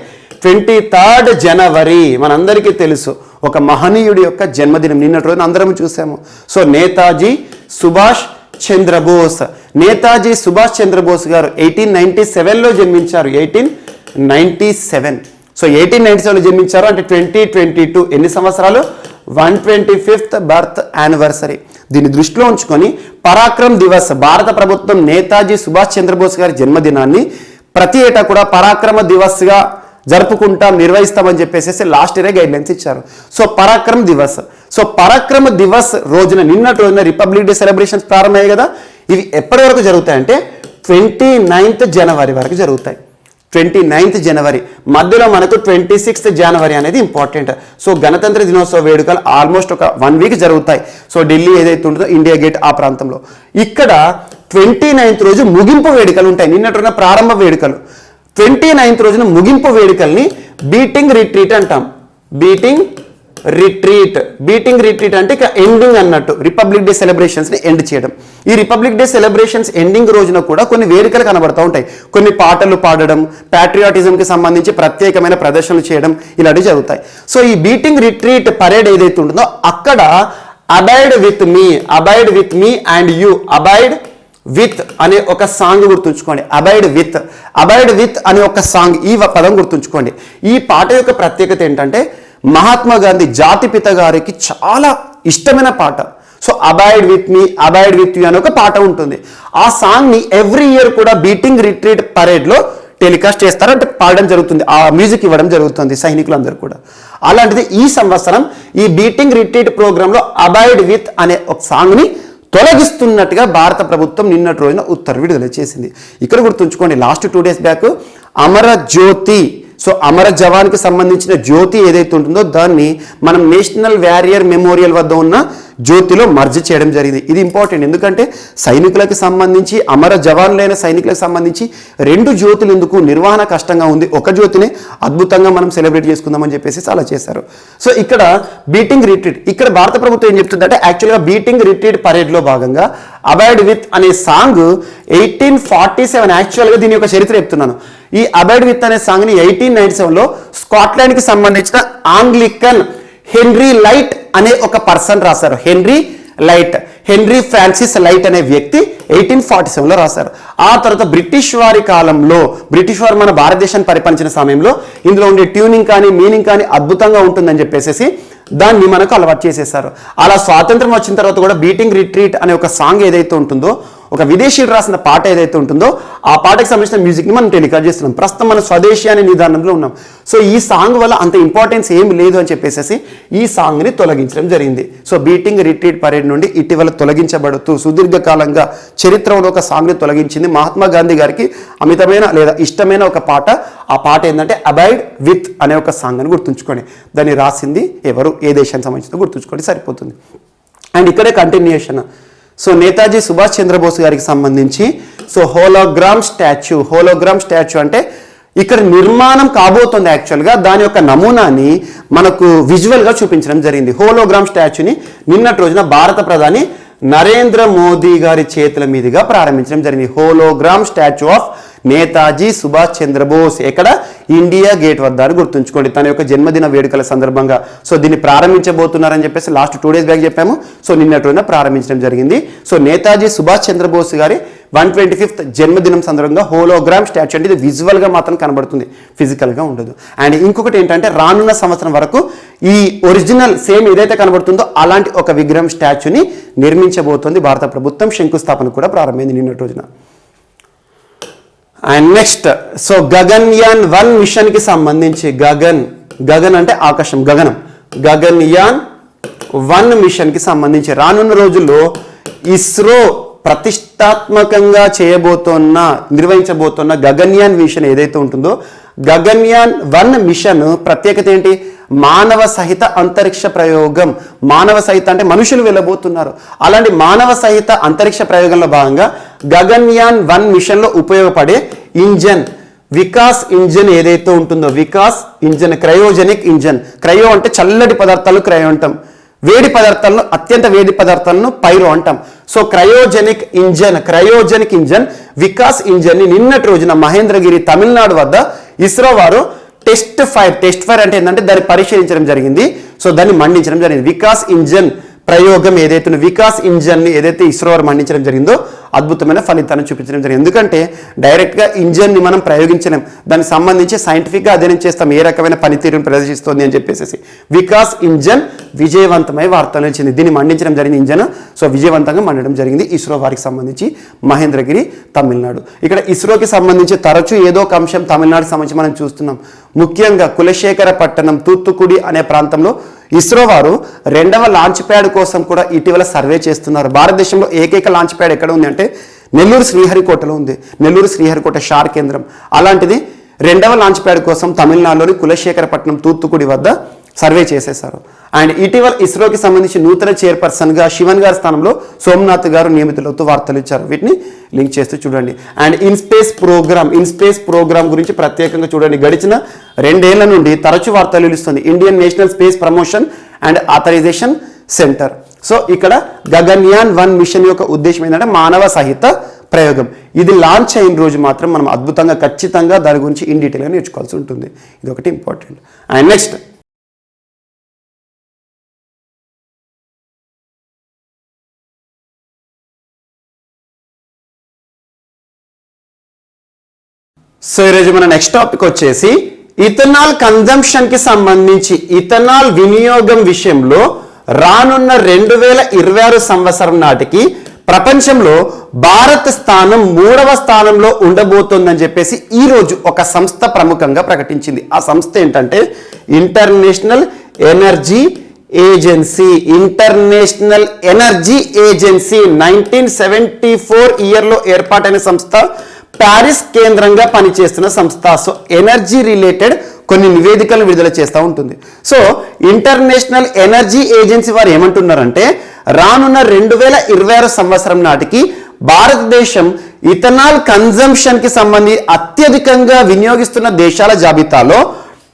23rd జనవరి మనందరికీ తెలుసు ఒక మహనీయుడి యొక్క జన్మదినం. నిన్నటి రోజున అందరం చూసాము. సో నేతాజీ సుభాష్ చంద్రబోస్ గారు 1897లో జన్మించారు. 1897 సో 1897లో జన్మించారు అంటే 2022 ఎన్ని సంవత్సరాలు? 125th birth anniversary. దీన్ని దృష్టిలో ఉంచుకొని పరాక్రమ్ దివస్ భారత ప్రభుత్వం నేతాజీ సుభాష్ చంద్రబోస్ గారి జన్మదినాన్ని ప్రతి ఏటా కూడా పరాక్రమ దివస్గా నిర్వహిస్తామని చెప్పేసి లాస్ట్ ఇయర్ గైడ్లైన్స్ ఇచ్చారు. సో పరాక్రమ దివస్ రోజున నిన్నటి రోజున రిపబ్లిక్ డే సెలబ్రేషన్స్ ప్రారంభమయ్యాయి కదా. ఇవి ఎప్పటి వరకు జరుగుతాయంటే 29th జనవరి వరకు జరుగుతాయి. 29th జనవరి, మధ్యలో మనకు 26th జనవరి అనేది ఇంపార్టెంట్. సో గణతంత్ర దినోత్సవ వేడుకలు ఆల్మోస్ట్ ఒక 1 వీక్ జరుగుతాయి. సో ఢిల్లీ ఏదైతే ఉంటుందో ఇండియా గేట్ ఆ ప్రాంతంలో, ఇక్కడ 29th రోజు ముగింపు వేడుకలు ఉంటాయి. నిన్నట్టున్న ప్రారంభ వేడుకలు, 29th రోజున ముగింపు వేడుకల్ని బీటింగ్ రిట్రీట్ అంటాం. బీటింగ్ రిట్రీట్ అంటే ఇక ఎండింగ్ అన్నట్టు, రిపబ్లిక్ డే సెలబ్రేషన్స్ని ఎండ్ చేయడం. ఈ రిపబ్లిక్ డే సెలబ్రేషన్స్ ఎండింగ్ రోజున కూడా కొన్ని వేడుకలు కనబడుతూ ఉంటాయి. కొన్ని పాటలు పాడడం, ప్యాట్రియాటిజంకి సంబంధించి ప్రత్యేకమైన ప్రదర్శనలు చేయడం ఇలాంటివి జరుగుతాయి. సో ఈ బీటింగ్ రిట్రీట్ పరేడ్ ఏదైతే ఉంటుందో అక్కడ abide with me and you, abide with అనే ఒక సాంగ్ గుర్తుంచుకోండి. అబైడ్ విత్ అనే ఒక సాంగ్, ఈ పదం గుర్తుంచుకోండి. ఈ పాట యొక్క ప్రత్యేకత ఏంటంటే మహాత్మా గాంధీ జాతిపిత గారికి చాలా ఇష్టమైన పాట. సో అబైడ్ విత్ యూ అనే ఒక పాట ఉంటుంది. ఆ సాంగ్ని ఎవ్రీ ఇయర్ కూడా బీటింగ్ రిట్రీట్ పరేడ్లో టెలికాస్ట్ చేస్తారు, అంటే పాడడం జరుగుతుంది, ఆ మ్యూజిక్ ఇవ్వడం జరుగుతుంది సైనికులందరూ కూడా. అలాంటిది ఈ సంవత్సరం ఈ బీటింగ్ రిట్రీట్ ప్రోగ్రాంలో అబైడ్ విత్ అనే ఒక సాంగ్ని తొలగిస్తున్నట్టుగా భారత ప్రభుత్వం నిన్నటి రోజున ఉత్తర్వు విడుదల చేసింది. ఇక్కడ గుర్తుంచుకోండి, లాస్ట్ 2 days బ్యాక్ అమర జ్యోతి, సో అమర జవాన్కి సంబంధించిన జ్యోతి ఏదైతే ఉంటుందో దాన్ని మనం నేషనల్ వారియర్ మెమోరియల్ వద్ద ఉన్న జ్యోతిలో మర్జ్ చేయడం జరిగింది. ఇది ఇంపార్టెంట్, ఎందుకంటే సైనికులకు సంబంధించి, అమర జవాన్లైన సైనికులకు సంబంధించి 2 జ్యోతులు ఎందుకు, నిర్వహణ కష్టంగా ఉంది, ఒక జ్యోతిని అద్భుతంగా మనం సెలబ్రేట్ చేసుకుందామని చెప్పేసి అలా చేశారు. సో ఇక్కడ బీటింగ్ రిట్రీట్, ఇక్కడ భారత ప్రభుత్వం ఏం చెప్తుందంటే యాక్చువల్గా బీటింగ్ రిట్రీట్ పరేడ్లో భాగంగా అబైడ్ విత్ అనే సాంగ్ 1847, యాక్చువల్గా దీని యొక్క చరిత్ర చెప్తున్నాను. ఈ అబైడ్ విత్ అనే సాంగ్ని 1897లో స్కాట్లాండ్కి సంబంధించిన ఆంగ్లికన్ హెన్రీ లైట్ అనే ఒక పర్సన్ రాశారు. హెన్రీ ఫ్రాన్సిస్ లైట్ అనే వ్యక్తి 1847లో రాశారు. ఆ తర్వాత బ్రిటిష్ వారి కాలంలో, బ్రిటిష్ వారు మన భారతదేశాన్ని పరిపాలించిన సమయంలో ఇందులో ఉండే ట్యూనింగ్ కానీ మీనింగ్ కానీ అద్భుతంగా ఉంటుందని చెప్పేసి దాన్ని మనకు అలవాటు చేసేసారు. అలా స్వాతంత్రం వచ్చిన తర్వాత కూడా బీటింగ్ రిట్రీట్ అనే ఒక సాంగ్ ఏదైతే ఉంటుందో, ఒక విదేశీయుడు రాసిన పాట ఏదైతే ఉంటుందో ఆ పాటకు సంబంధించిన మ్యూజిక్ని మనం టెలికాస్ట్ చేస్తున్నాం. ప్రస్తుతం మనం స్వదేశీ అనే నిదానంలో ఉన్నాం. సో ఈ సాంగ్ వల్ల అంత ఇంపార్టెన్స్ ఏమి లేదు అని చెప్పేసి ఈ సాంగ్ని తొలగించడం జరిగింది. సో బీటింగ్ రిట్రీట్ పరేడ్ నుండి ఇటీవల తొలగించబడుతూ సుదీర్ఘకాలంగా చరిత్రలో ఒక సాంగ్ని తొలగించింది మహాత్మా గాంధీ గారికి అమితమైన లేదా ఇష్టమైన ఒక పాట. ఆ పాట ఏంటంటే అబైడ్ విత్ అనే ఒక సాంగ్ అని గుర్తుంచుకోండి. దాన్ని రాసింది ఎవరు, ఏ దేశానికి సంబంధించిందో గుర్తుంచుకోండి, సరిపోతుంది. అండ్ ఇక్కడే కంటిన్యూషన్. సో నేతాజీ సుభాష్ చంద్రబోస్ గారికి సంబంధించి సో హోలోగ్రామ్ స్టాచ్యూ అంటే ఇక్కడ నిర్మాణం కాబోతుంది. యాక్చువల్గా దాని యొక్క నమూనాని మనకు విజువల్గా చూపించడం జరిగింది. హోలోగ్రామ్ స్టాచ్యూని నిన్నటి రోజున భారత ప్రధాని నరేంద్ర మోదీ గారి చేతుల మీదుగా ప్రారంభించడం జరిగింది. Hologram statue of Netaji Subhash Chandra Bose, ఎక్కడ, ఇండియా గేట్ వద్ద గుర్తుంచుకోండి, తన యొక్క జన్మదిన వేడుకల సందర్భంగా. సో దీన్ని ప్రారంభించబోతున్నారని చెప్పేసి లాస్ట్ 2 days బ్యాక్ చెప్పాము. సో నిన్నటి రోజున ప్రారంభించడం జరిగింది. సో నేతాజీ సుభాష్ చంద్రబోస్ గారి 125th జన్మదినం సందర్భంగా హోలోగ్రామ్ స్టాచ్యూ అంటే ఇది విజువల్గా మాత్రం కనబడుతుంది, ఫిజికల్గా ఉండదు. అండ్ ఇంకొకటి ఏంటంటే రానున్న సంవత్సరం వరకు ఈ ఒరిజినల్ సేమ్ ఏదైతే కనబడుతుందో అలాంటి ఒక విగ్రహం స్టాచ్యూని నిర్మించబోతోంది భారత ప్రభుత్వం. శంకుస్థాపన కూడా ప్రారంభమైంది నిన్నటి రోజున. అండ్ నెక్స్ట్, సో గగన్యాన్ 1 మిషన్కి సంబంధించి, గగన్ అంటే ఆకాశం, గగన్యాన్ 1 మిషన్కి సంబంధించి రానున్న రోజుల్లో ఇస్రో ప్రతిష్టాత్మకంగా నిర్వహించబోతున్న గగన్యాన్ మిషన్ ఏదైతే ఉంటుందో, గగన్యాన్ 1 మిషన్ ప్రత్యేకత ఏంటి, మానవ సహిత అంతరిక్ష ప్రయోగం. మానవ సహిత అంటే మనుషులు వెళ్ళబోతున్నారు. అలాంటి మానవ సహిత అంతరిక్ష ప్రయోగంలో భాగంగా గగన్యాన్ 1 మిషన్లో ఉపయోగపడే ఇంజన్, వికాస్ ఇంజన్ ఏదైతే ఉంటుందో, Vikas engine, cryogenic engine. Cryo అంటే చల్లటి పదార్థాలు క్రయో అంటాం, వేడి పదార్థాలను, అత్యంత వేడి పదార్థాలను పైరో అంటాం. సో క్రయోజెనిక్ ఇంజన్ వికాస్ ఇంజన్ని నిన్నటి రోజున మహేంద్రగిరి తమిళనాడు వద్ద ఇస్రో వారు టెస్ట్ ఫైర్ అంటే ఏంటంటే దాన్ని పరిశీలించడం జరిగింది. సో దాన్ని మండించడం జరిగింది. వికాస్ ఇంజన్ ప్రయోగం ఏదైతే వికాస్ ఇంజన్ని ఏదైతే ఇస్రో వారు మండించడం జరిగిందో అద్భుతమైన ఫలితాన్ని చూపించడం జరిగింది. ఎందుకంటే డైరెక్ట్గా ఇంజన్ని మనం ప్రయోగించలేం, దానికి సంబంధించి సైంటిఫిక్గా అధ్యయనం చేస్తాం ఏ రకమైన పనితీరును ప్రదర్శిస్తుంది అని చెప్పేసి. వికాస్ ఇంజన్ విజయవంతమై వార్తలు వచ్చింది. దీన్ని మండించడం జరిగింది ఇంజన్. సో విజయవంతంగా మండడం జరిగింది ఇస్రో వారికి సంబంధించి మహేంద్రగిరి తమిళనాడు. ఇక్కడ ఇస్రోకి సంబంధించి తరచూ ఏదో ఒక అంశం తమిళనాడుకి సంబంధించి మనం చూస్తున్నాం. ముఖ్యంగా కులశేఖర పట్టణం, తూత్తుకుడి అనే ప్రాంతంలో ఇస్రో వారు 2వ లాంచ్ ప్యాడ్ కోసం కూడా ఇటీవల సర్వే చేస్తున్నారు. భారతదేశంలో ఏకైక లాంచ్ ప్యాడ్ ఎక్కడ ఉంది అంటే నెల్లూరు శ్రీహరికోటలో ఉంది. నెల్లూరు శ్రీహరికోట షార్ కేంద్రం. అలాంటిది రెండవ లాంచ్ ప్యాడ్ కోసం తమిళనాడులోని కులశేఖరపట్నం తూత్తుకుడి వద్ద సర్వే చేసేశారు. అండ్ ఇటీవల ఇస్రోకి సంబంధించి నూతన చైర్పర్సన్గా శివన్ గారి స్థానంలో సోమనాథ్ గారు నియమితులతో వార్తలు ఇచ్చారు. వీటిని లింక్ చేస్తూ చూడండి. అండ్ ఇన్ స్పేస్ ప్రోగ్రామ్ గురించి ప్రత్యేకంగా చూడండి. గడిచిన 2 ఏళ్ల నుండి తరచూ వార్తలు నిలుస్తుంది Indian National Space Promotion and Authorisation Centre. So ఇక్కడ గగన్యాన్ 1 మిషన్ యొక్క ఉద్దేశం ఏంటంటే మానవ సహిత ప్రయోగం. ఇది లాంచ్ అయిన రోజు మాత్రం మనం అద్భుతంగా ఖచ్చితంగా దాని గురించి ఇన్ డీటెయిల్గా నేర్చుకోవాల్సి ఉంటుంది. ఇది ఒకటి ఇంపార్టెంట్. అండ్ నెక్స్ట్ సో ఈరోజు మన నెక్స్ట్ టాపిక్ వచ్చేసి ఇథనాల్ కన్జంప్షన్ కి సంబంధించి ఇథనాల్ వినియోగం విషయంలో రానున్న 2026 సంవత్సరం నాటికి ప్రపంచంలో భారత్ స్థానం 3వ స్థానంలో ఉండబోతోందని చెప్పేసి ఈ రోజు ఒక సంస్థ ప్రముఖంగా ప్రకటించింది. ఆ సంస్థ ఏంటంటే ఇంటర్నేషనల్ ఎనర్జీ ఏజెన్సీ. 1974 ఇయర్లో ఏర్పాటైన సంస్థ, ప్యారిస్ కేంద్రంగా పనిచేస్తున్న సంస్థ. సో ఎనర్జీ రిలేటెడ్ కొన్ని నివేదికలు విడుదల చేస్తూ ఉంటుంది. సో ఇంటర్నేషనల్ ఎనర్జీ ఏజెన్సీ వారు ఏమంటున్నారంటే రానున్న 2026 సంవత్సరం నాటికి భారతదేశం ఇథనాల్ కన్జంప్షన్ కి సంబంధించి అత్యధికంగా వినియోగిస్తున్న దేశాల జాబితాలో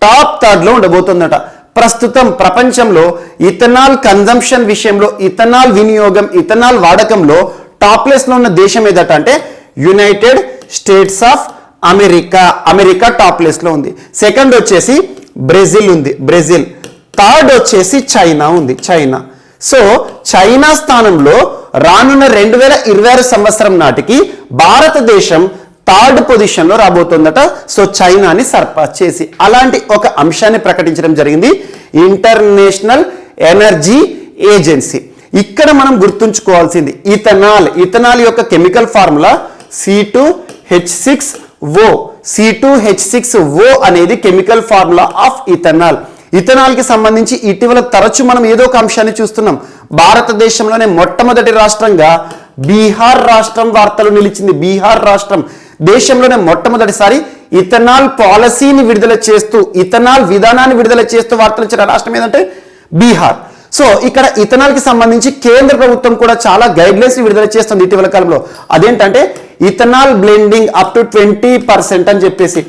టాప్ 3లో ఉండబోతుందట. ప్రస్తుతం ప్రపంచంలో ఇథనాల్ కన్జంప్షన్ విషయంలో, ఇథనాల్ వినియోగం, ఇథనాల్ వాడకంలో టాప్ ప్లేస్ లో ఉన్న దేశం ఏదట అంటే United states of America top place లో ఉంది. సెకండ్ వచ్చేసి బ్రెజిల్ ఉంది, బ్రెజిల్. థర్డ్ వచ్చేసి చైనా ఉంది, చైనా. సో చైనా స్థానంలో రానున్న 2026 సంవత్సరం నాటికి భారతదేశం 3rd పొజిషన్ లో రాబోతుందట. సో చైనాని సర్పాస్ చేసి అలాంటి ఒక అంశాన్ని ప్రకటించడం జరిగింది ఇంటర్నేషనల్ ఎనర్జీ ఏజెన్సీ. ఇక్కడ మనం గుర్తుంచుకోవాల్సింది ఇథనాల్ యొక్క కెమికల్ ఫార్ములా C2H6O. C2H6O అనేది chemical formula of ethanol. Ethanol కి సంబంధించి ఇటీవల తరచు మనం ఏదో ఒక అంశాన్ని చూస్తున్నాం. భారతదేశంలోనే మొట్టమొదటి రాష్ట్రంగా బీహార్ రాష్ట్రం వార్తలు నిలిచింది. బీహార్ రాష్ట్రం దేశంలోనే మొట్టమొదటిసారి ఇథనాల్ పాలసీని విడుదల చేస్తూ, ఇథనాల్ విధానాన్ని విడుదల చేస్తూ వార్తలు ఇచ్చిన రాష్ట్రం ఏదంటే బీహార్. సో ఇక్కడ ఇథనాల్ కి సంబంధించి కేంద్ర ప్రభుత్వం కూడా చాలా గైడ్ లైన్స్ విడుదల చేస్తుంది ఇటీవల కాలంలో. అదేంటంటే ఇథనాల్ బ్లెండింగ్ అప్ టు 20% అని చెప్పేసి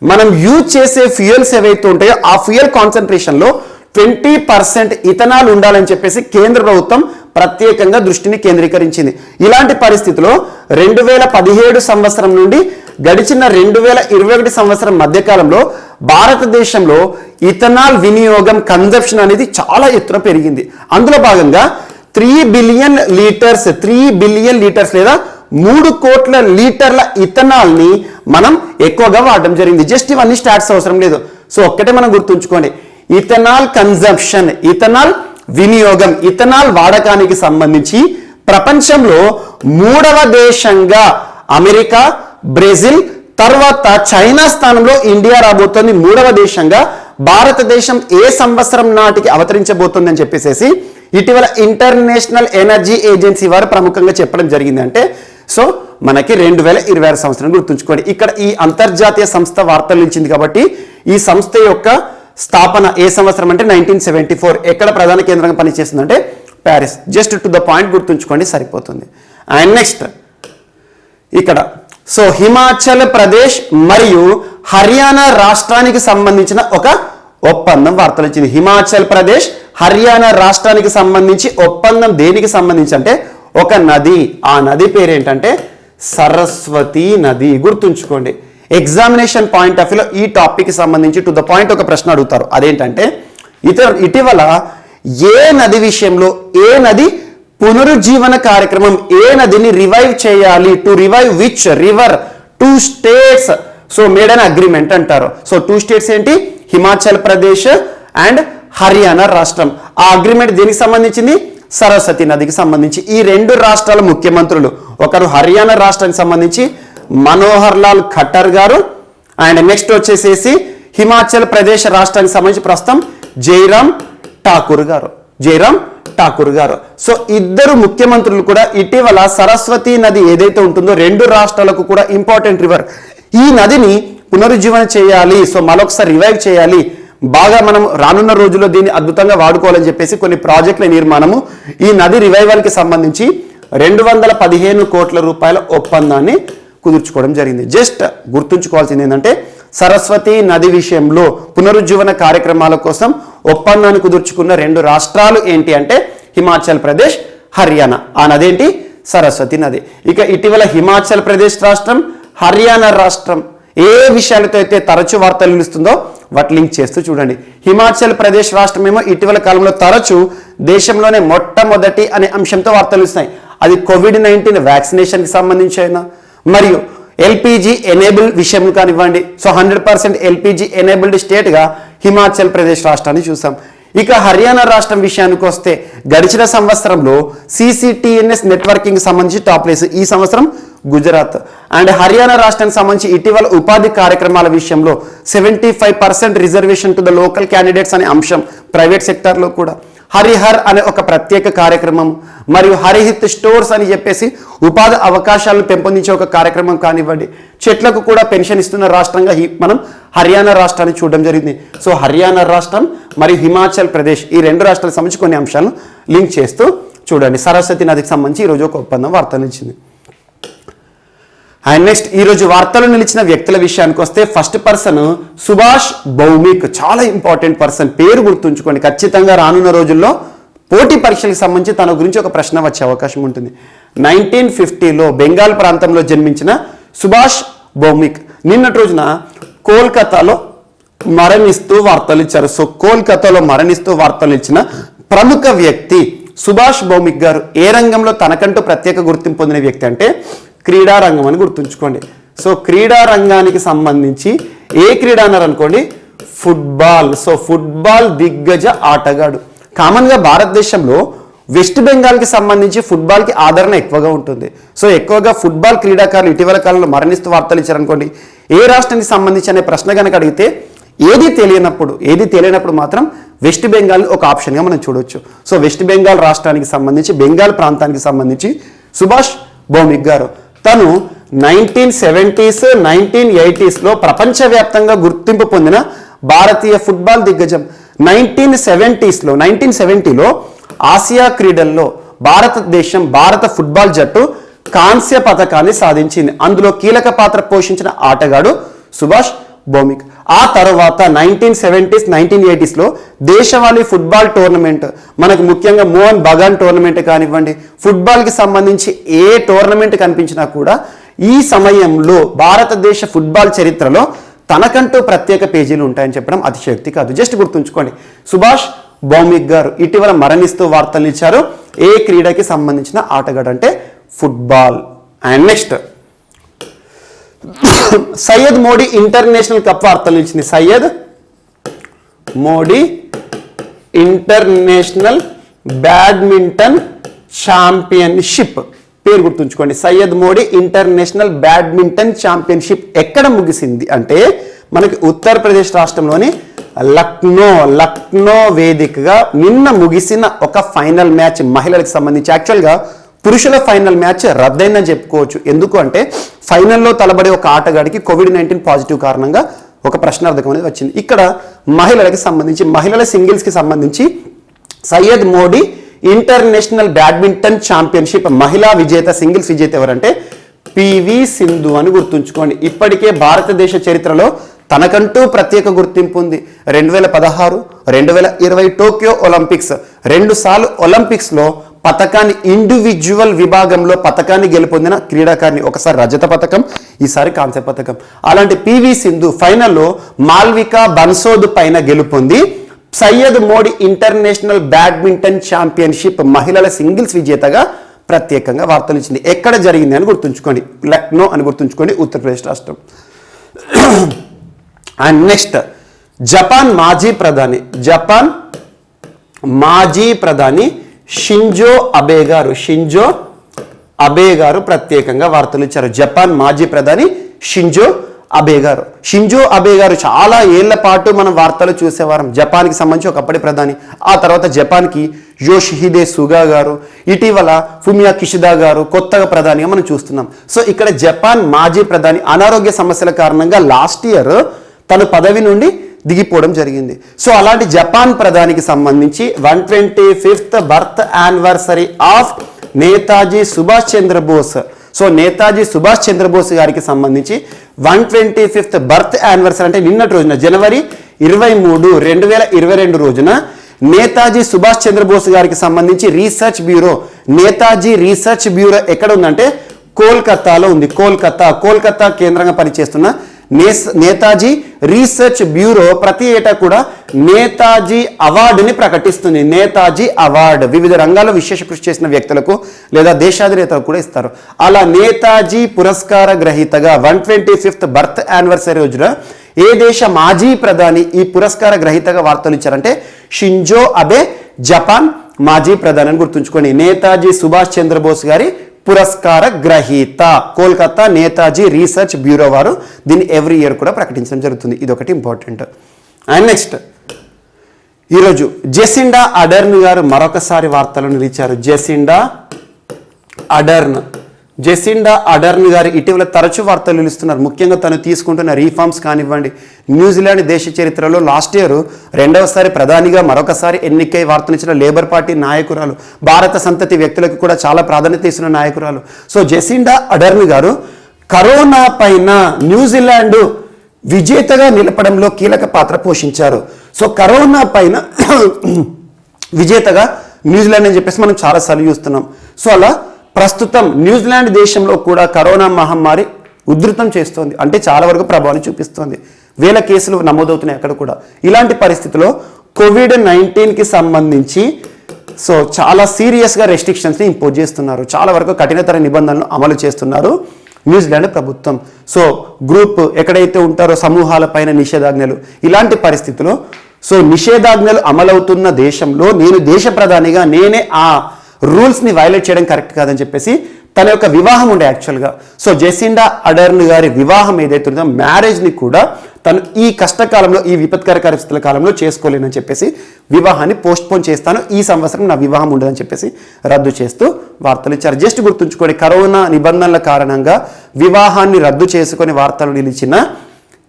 మనం యూజ్ చేసే ఫ్యూయల్స్ ఏవైతే ఉంటాయో ఆ ఫ్యూయల్ కాన్సన్ట్రేషన్ లో 20% ఇథనాల్ ఉండాలని చెప్పేసి కేంద్ర ప్రభుత్వం ప్రత్యేకంగా దృష్టిని కేంద్రీకరించింది. ఇలాంటి పరిస్థితిలో 2017 సంవత్సరం నుండి గడిచిన 2021 సంవత్సరం మధ్యకాలంలో భారతదేశంలో ఇథనాల్ వినియోగం కన్జంప్షన్ అనేది చాలా ఎత్తున పెరిగింది. అందులో భాగంగా 3 బిలియన్ లీటర్స్ లేదా 3 కోట్ల లీటర్ల ఇథనాల్ ని మనం ఎక్కువగా వాడడం జరిగింది. జస్ట్ ఇవన్నీ స్టాట్స్ అవసరం లేదు. సో ఒక్కటే మనం గుర్తుంచుకోండి, ఇథనాల్ కన్జంప్షన్, ఇథనాల్ వినియోగం, ఇథనాల్ వాడకానికి సంబంధించి ప్రపంచంలో 3వ దేశంగా అమెరికా, బ్రెజిల్, తర్వాత చైనా స్థానంలో ఇండియా రాబోతోంది. 3వ దేశంగా భారతదేశం ఏ సంవత్సరం నాటికి అవతరించబోతుంది అని చెప్పేసి ఇటీవల ఇంటర్నేషనల్ ఎనర్జీ ఏజెన్సీ వారు ప్రముఖంగా చెప్పడం జరిగింది. అంటే సో మనకి 2026 సంవత్సరం గుర్తుంచుకోండి. ఇక్కడ ఈ అంతర్జాతీయ సంస్థ వార్తలు ఇచ్చింది కాబట్టి ఈ సంస్థ యొక్క స్థాపన ఏ సంవత్సరం అంటే 1974. ఎక్కడ ప్రధాన కేంద్రంగా పనిచేస్తుందంటే Paris. Just to the point గుర్తుంచుకోండి సరిపోతుంది. అండ్ నెక్స్ట్ ఇక్కడ సో హిమాచల్ ప్రదేశ్ మరియు హర్యానా రాష్ట్రానికి సంబంధించిన ఒక ఒప్పందం వార్తలు ఇచ్చింది. హిమాచల్ ప్రదేశ్, హర్యానా రాష్ట్రానికి సంబంధించి ఒప్పందం దేనికి సంబంధించి అంటే ఒక నది. ఆ నది పేరేంటంటే సరస్వతి నది. గుర్తుంచుకోండి, ఎగ్జామినేషన్ పాయింట్ ఆఫ్ వ్యూలో ఈ టాపిక్ సంబంధించి టు ద పాయింట్ ఒక ప్రశ్న అడుగుతారు. అదేంటంటే ఇటీవల ఏ నది విషయంలో, ఏ నది పునరుజ్జీవన కార్యక్రమం, ఏ నదిని రివైవ్ చేయాలి, to revive which river 2 states so made an agreement అంటారు. సో 2 స్టేట్స్ ఏంటి, హిమాచల్ ప్రదేశ్ అండ్ హర్యానా రాష్ట్రం. ఆ అగ్రిమెంట్ దేనికి సంబంధించింది, సరస్వతి నదికి సంబంధించి. ఈ 2 రాష్ట్రాల ముఖ్యమంత్రులు, ఒకరు హర్యానా రాష్ట్రానికి సంబంధించి మనోహర్ లాల్ ఖట్టర్ గారు, అండ్ నెక్స్ట్ వచ్చేసేసి హిమాచల్ ప్రదేశ్ రాష్ట్రానికి సంబంధించి ప్రస్తుతం జైరామ్ ఠాకూర్ గారు. సో ఇద్దరు ముఖ్యమంత్రులు కూడా ఇటీవల సరస్వతి నది ఏదైతే ఉంటుందో 2 రాష్ట్రాలకు కూడా ఇంపార్టెంట్ రివర్, ఈ నదిని పునరుజ్జీవన చేయాలి, సో మరొకసారి రివైవ్ చేయాలి, బాగా మనం రానున్న రోజుల్లో దీన్ని అద్భుతంగా వాడుకోవాలని చెప్పేసి కొన్ని ప్రాజెక్టుల నిర్మాణము ఈ నది రివైవల్కి సంబంధించి 215 కోట్ల రూపాయల ఒప్పందాన్ని కుదుర్చుకోవడం జరిగింది. జస్ట్ గుర్తుంచుకోవాల్సింది ఏంటంటే సరస్వతి నది విషయంలో పునరుజ్జీవన కార్యక్రమాల కోసం ఒప్పందాన్ని కుదుర్చుకున్న 2 రాష్ట్రాలు ఏంటి అంటే హిమాచల్ ప్రదేశ్, హర్యానా. ఆ నది ఏంటి? సరస్వతి నది. ఇక ఇటీవల హిమాచల్ ప్రదేశ్ రాష్ట్రం, హర్యానా రాష్ట్రం ఏ విషయాలతో అయితే తరచు వార్తలు నిలుస్తుందో వాటి లింక్ చేస్తూ చూడండి. హిమాచల్ ప్రదేశ్ రాష్ట్రం ఏమో ఇటీవల కాలంలో తరచు దేశంలోనే మొట్టమొదటి అనే అంశంతో వార్తలు ఇస్తున్నాయి. అది కోవిడ్-19 వ్యాక్సినేషన్కి సంబంధించి అయినా, మరియు ఎల్పిజి ఎనేబుల్ విషయం కానివ్వండి. సో 100% ఎల్పిజి ఎనేబుల్డ్ స్టేట్గా హిమాచల్ ప్రదేశ్ రాష్ట్రాన్ని చూసాం. ఇక హర్యానా రాష్ట్రం విషయానికి వస్తే గడిచిన సంవత్సరంలో సిసిటిఎన్ఎస్ నెట్వర్కింగ్ సంబంధించి టాప్ ప్లేస్, ఈ సంవత్సరం గుజరాత్. అండ్ హర్యానా రాష్ట్రానికి సంబంధించి ఇటీవల ఉపాధి కార్యక్రమాల విషయంలో 75% reservation to the local candidates అనే అంశం ప్రైవేట్ సెక్టార్లో కూడా, హరిహర్ అనే ఒక ప్రత్యేక కార్యక్రమం, మరియు హరిహిత్ స్టోర్స్ అని చెప్పేసి ఉపాధి అవకాశాలను పెంపొందించే ఒక కార్యక్రమం కానివ్వండి, చెట్లకు కూడా పెన్షన్ ఇస్తున్న రాష్ట్రంగా మనం హర్యానా రాష్ట్రాన్ని చూడడం జరిగింది. సో హర్యానా రాష్ట్రం మరియు హిమాచల్ ప్రదేశ్ ఈ 2 రాష్ట్రాలకు సంబంధించి కొన్ని అంశాలను లింక్ చేస్తూ చూడండి. సరస్వతి నదికి సంబంధించి ఈరోజు ఒక ఒప్పందం వార్తలు ఇచ్చింది. అండ్ నెక్స్ట్ ఈరోజు వార్తలు నిలిచిన వ్యక్తుల విషయానికి వస్తే ఫస్ట్ పర్సన్ సుభాష్ భౌమిక్. చాలా ఇంపార్టెంట్ పర్సన్, పేరు గుర్తుంచుకోండి. ఖచ్చితంగా రానున్న రోజుల్లో పోటీ పరీక్షలకు సంబంధించి తన గురించి ఒక ప్రశ్న వచ్చే అవకాశం ఉంటుంది. 1950లో బెంగాల్ ప్రాంతంలో జన్మించిన సుభాష్ భౌమిక్ నిన్నటి రోజున కోల్కతాలో మరణిస్తూ వార్తలు ఇచ్చారు. సో కోల్కతాలో మరణిస్తూ వార్తలు ఇచ్చిన ప్రముఖ వ్యక్తి సుభాష్ భౌమిక్ గారు ఏ రంగంలో తనకంటూ ప్రత్యేక గుర్తింపు పొందిన వ్యక్తి అంటే క్రీడా రంగం అని గుర్తుంచుకోండి. సో క్రీడా రంగానికి సంబంధించి ఏ క్రీడా అన్నారు అనుకోండి? ఫుట్బాల్. సో ఫుట్బాల్ దిగ్గజ ఆటగాడు. కామన్గా భారతదేశంలో వెస్ట్ బెంగాల్కి సంబంధించి ఫుట్బాల్కి ఆదరణ ఎక్కువగా ఉంటుంది. సో ఎక్కువగా ఫుట్బాల్ క్రీడాకారులు ఇటీవల కాలంలో మరణిస్తూ వార్తలు ఇచ్చారనుకోండి, ఏ రాష్ట్రానికి సంబంధించి అనే ప్రశ్న కనుక అడిగితే ఏది తెలియనప్పుడు మాత్రం వెస్ట్ బెంగాల్ ఒక ఆప్షన్గా మనం చూడొచ్చు. సో వెస్ట్ బెంగాల్ రాష్ట్రానికి సంబంధించి, బెంగాల్ ప్రాంతానికి సంబంధించి సుభాష్ భౌమిక్ గారు తను 1970s 1980sలో ప్రపంచవ్యాప్తంగా గుర్తింపు పొందిన భారతీయ ఫుట్బాల్ దిగ్గజం. 1970లో ఆసియా క్రీడల్లో భారత ఫుట్బాల్ జట్టు కాంస్య పథకాన్ని సాధించింది. అందులో కీలక పాత్ర పోషించిన ఆటగాడు సుభాష్ భౌమిక్. ఆ తర్వాత 1970s 1980sలో దేశవాళీ ఫుట్బాల్ టోర్నమెంట్, మనకు ముఖ్యంగా మోహన్ బగాన్ టోర్నమెంట్ కానివ్వండి, ఫుట్బాల్కి సంబంధించి ఏ టోర్నమెంట్ కనిపించినా కూడా ఈ సమయంలో భారతదేశ ఫుట్బాల్ చరిత్రలో తనకంటూ ప్రత్యేక పేజీలు ఉంటాయని చెప్పడం అతిశయోక్తి కాదు. జస్ట్ గుర్తుంచుకోండి, సుభాష్ భౌమిక్ గారు ఇటీవల మరణిస్తూ వార్తలు ఇచ్చారు. ఏ క్రీడకి సంబంధించిన ఆటగాడు అంటే football. And next Syed Modi international cup వార్తలు ఇచ్చింది. Syed Modi international badminton championship, పేరు గుర్తుంచుకోండి. Syed Modi international badminton championship ఎక్కడ ముగిసింది అంటే మనకి ఉత్తరప్రదేశ్ రాష్ట్రంలోని లక్నో వేదికగా నిన్న ముగిసిన ఒక ఫైనల్ మ్యాచ్ మహిళలకు సంబంధించి. యాక్చువల్గా పురుషుల ఫైనల్ మ్యాచ్ రద్దయిందని చెప్పుకోవచ్చు. ఎందుకు అంటే ఫైనల్లో తలబడే ఒక ఆటగాడికి కోవిడ్-19 పాజిటివ్ కారణంగా ఒక ప్రశ్నార్థకం అనేది వచ్చింది. ఇక్కడ మహిళలకి సంబంధించి, మహిళల సింగిల్స్కి సంబంధించి Syed Modi international badminton championship మహిళా విజేత, సింగిల్స్ విజేత ఎవరంటే పివి సింధు అని గుర్తుంచుకోండి. ఇప్పటికే భారతదేశ చరిత్రలో తనకంటూ ప్రత్యేక గుర్తింపు ఉంది. 2016, 2020 టోక్యో ఒలింపిక్స్ 2 సార్లు ఒలింపిక్స్లో పథకాన్ని, ఇండివిజువల్ విభాగంలో పథకాన్ని గెలుపొందిన క్రీడాకారిణి. ఒకసారి రజత పథకం, ఈసారి కాంస్య పథకం. అలాంటి పివి సింధు ఫైనల్లో మాల్వికా బన్సోద్ పైన గెలుపొంది Syed Modi international badminton championship మహిళల సింగిల్స్ విజేతగా ప్రత్యేకంగా వార్తలు ఇచ్చింది. ఎక్కడ జరిగింది అని గుర్తుంచుకోండి, లక్నో అని గుర్తుంచుకోండి, ఉత్తరప్రదేశ్ రాష్ట్రం. అండ్ నెక్స్ట్ జపాన్ మాజీ ప్రధాని షింజో అబే గారు ప్రత్యేకంగా వార్తలు ఇచ్చారు. జపాన్ మాజీ ప్రధాని షింజో అబే గారు చాలా ఏళ్ల పాటు మనం వార్తలు చూసేవారం. జపాన్కి సంబంధించి ఒకప్పటి ప్రధాని, ఆ తర్వాత జపాన్కి యోషిహిడే సుగా గారు, ఇటీవల ఫుమియా కిషిదా గారు కొత్తగా ప్రధానిగా మనం చూస్తున్నాం. సో ఇక్కడ జపాన్ మాజీ ప్రధాని అనారోగ్య సమస్యల కారణంగా లాస్ట్ ఇయర్ తన పదవి నుండి దిగిపోవడం జరిగింది. సో అలాంటి జపాన్ ప్రధానికి సంబంధించి 125th birth anniversary of Netaji Subhash Chandra Bose. So Netaji Subhash Chandra Bose గారికి సంబంధించి 125th బర్త్ యానివర్సరీ అంటే నిన్నటి రోజున జనవరి 23, 2022 రోజున నేతాజీ సుభాష్ చంద్రబోస్ గారికి సంబంధించి research bureau, Netaji research bureau ఎక్కడ ఉందంటే కోల్కతాలో ఉంది. కోల్కతా కేంద్రంగా పనిచేస్తున్న నేతాజీ రీసెర్చ్ బ్యూరో ప్రతి ఏటా కూడా నేతాజీ అవార్డుని ప్రకటిస్తుంది. నేతాజీ అవార్డు వివిధ రంగాల్లో విశేష కృషి చేసిన వ్యక్తులకు లేదా దేశాధినేతలకు కూడా ఇస్తారు. అలా నేతాజీ పురస్కార గ్రహీతగా 125th బర్త్ యానివర్సరీ రోజున ఏ దేశ మాజీ ప్రధాని ఈ పురస్కార గ్రహీతగా వార్తలు ఇచ్చారంటే షింజో అబే, జపాన్ మాజీ ప్రధాని అని గుర్తుంచుకోండి. నేతాజీ సుభాష్ చంద్రబోస్ గారి పురస్కార గ్రహీత కోల్కతా నేతాజీ రీసెర్చ్ బ్యూరో వారు దీన్ని ఎవ్రీ ఇయర్ కూడా ప్రకటించడం జరుగుతుంది. ఇది ఒకటి ఇంపార్టెంట్. అండ్ నెక్స్ట్ ఈరోజు జెసిండా అడర్న్ గారు మరొకసారి వార్తలను నిలిచారు. జెసిండా అడర్న్ గారు ఇటీవల తరచూ వార్తలు నిలుస్తున్నారు. ముఖ్యంగా తను తీసుకుంటున్న రీఫార్మ్స్ కానివ్వండి, న్యూజిలాండ్ దేశ చరిత్రలో లాస్ట్ ఇయర్ రెండవసారి ప్రధానిగా మరొకసారి ఎన్నికై వార్తనిచ్చిన లేబర్ పార్టీ నాయకురాలు, భారత సంతతి వ్యక్తులకు కూడా చాలా ప్రాధాన్యత ఇస్తున్న నాయకురాలు. సో జెసిండా అడర్న్ గారు కరోనా పైన న్యూజిలాండ్ విజేతగా నిలపడంలో కీలక పాత్ర పోషించారు. సో కరోనా పైన విజేతగా న్యూజిలాండ్ అని చెప్పేసి మనం చాలాసార్లు చూస్తున్నాం. సో అలా ప్రస్తుతం న్యూజిలాండ్ దేశంలో కూడా కరోనా మహమ్మారి ఉధృతం చేస్తోంది, అంటే చాలా వరకు ప్రభావాన్ని చూపిస్తోంది. 1000 కేసులు నమోదవుతున్నాయి అక్కడ కూడా. ఇలాంటి పరిస్థితిలో COVID-19కి సంబంధించి సో చాలా సీరియస్గా రెస్ట్రిక్షన్స్ని ఇంపోజ్ చేస్తున్నారు. చాలా వరకు కఠినతర నిబంధనలు అమలు చేస్తున్నారు న్యూజిలాండ్ ప్రభుత్వం. సో గ్రూప్ ఎక్కడైతే ఉంటారో సమూహాల పైన నిషేధాజ్ఞలు. ఇలాంటి పరిస్థితిలో సో నిషేధాజ్ఞలు అమలవుతున్న దేశంలో నేను దేశ ప్రధానిగా నేనే ఆ రూల్స్ని వైలేట్ చేయడం కరెక్ట్ కాదని చెప్పేసి తన యొక్క వివాహం ఉండే యాక్చువల్గా. సో జెసిండా అడర్న్ గారి వివాహం ఏదైతే ఉందో మ్యారేజ్ని కూడా తను ఈ కష్టకాలంలో ఈ విపత్కర పరిస్థితుల కాలంలో చేసుకోలేనని చెప్పేసి వివాహాన్ని పోస్ట్పోన్ చేస్తాను, ఈ సంవత్సరం నా వివాహం ఉండదని చెప్పేసి రద్దు చేస్తూ వార్తలు ఇచ్చారు. జస్ట్ గుర్తుంచుకోండి, కరోనా నిబంధనల కారణంగా వివాహాన్ని రద్దు చేసుకొని వార్తలు నిలిచిన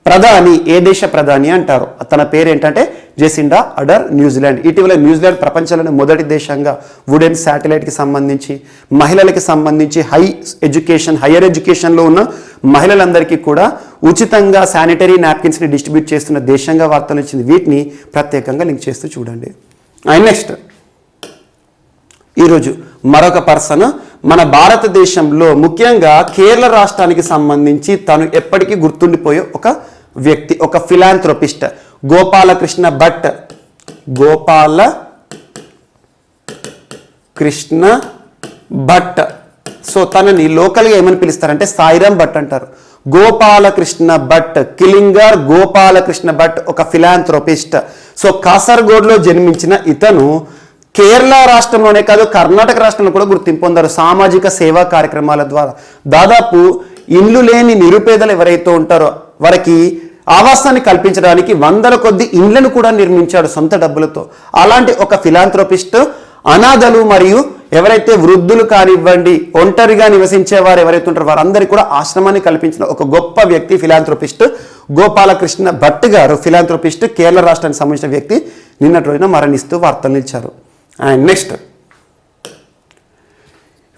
ప్రధాని ఏ దేశ ప్రధాని అంటారు? తన పేరు ఏంటంటే జెసిండా అడర్, న్యూజిలాండ్. ఇటీవల న్యూజిలాండ్ ప్రపంచంలోనే మొదటి దేశంగా వుడెన్ శాటిలైట్కి సంబంధించి మహిళలకి సంబంధించి హైయర్ ఎడ్యుకేషన్లో ఉన్న మహిళలందరికీ కూడా ఉచితంగా శానిటరీ నాప్కిన్స్ని డిస్ట్రిబ్యూట్ చేస్తున్న దేశంగా వార్తలు వచ్చింది. వీటిని ప్రత్యేకంగా లింక్ చేస్తూ చూడండి. అండ్ నెక్స్ట్ ఈరోజు మరొక పర్సన్ మన భారతదేశంలో ముఖ్యంగా కేరళ రాష్ట్రానికి సంబంధించి తను ఎప్పటికీ గుర్తుండిపోయే ఒక వ్యక్తి, ఒక ఫిలాంథ్రోపిస్ట్, గోపాలకృష్ణ భట్. సో తనని లోకల్గా ఏమని పిలుస్తారంటే సాయిరాం భట్ అంటారు. గోపాలకృష్ణ భట్, కిలింగర్ గోపాలకృష్ణ భట్ ఒక ఫిలాంథ్రోపిస్ట్. సో కాసర్గోడ్లో జన్మించిన ఇతను కేరళ రాష్ట్రంలోనే కాదు కర్ణాటక రాష్ట్రంలో కూడా గుర్తింపు పొందారు సామాజిక సేవా కార్యక్రమాల ద్వారా. దాదాపు ఇల్లు లేని నిరుపేదలు ఎవరైతే ఉంటారో వారికి ఆవాసాన్ని కల్పించడానికి 100 కొద్ది ఇండ్లను కూడా నిర్మించాడు సొంత డబ్బులతో. అలాంటి ఒక ఫిలాంథ్రోపిస్ట్ అనాథలు మరియు ఎవరైతే వృద్ధులు కానివ్వండి, ఒంటరిగా నివసించేవారు ఎవరైతే ఉంటారో వారందరికీ కూడా ఆశ్రమాన్ని కల్పించిన ఒక గొప్ప వ్యక్తి ఫిలాంథ్రోపిస్ట్ గోపాలకృష్ణ భట్ గారు. ఫిలాంథ్రోపిస్ట్, కేరళ రాష్ట్రానికి సంబంధించిన వ్యక్తి నిన్నటి రోజున మరణిస్తూ వార్తలు ఇచ్చారు. అండ్ నెక్స్ట్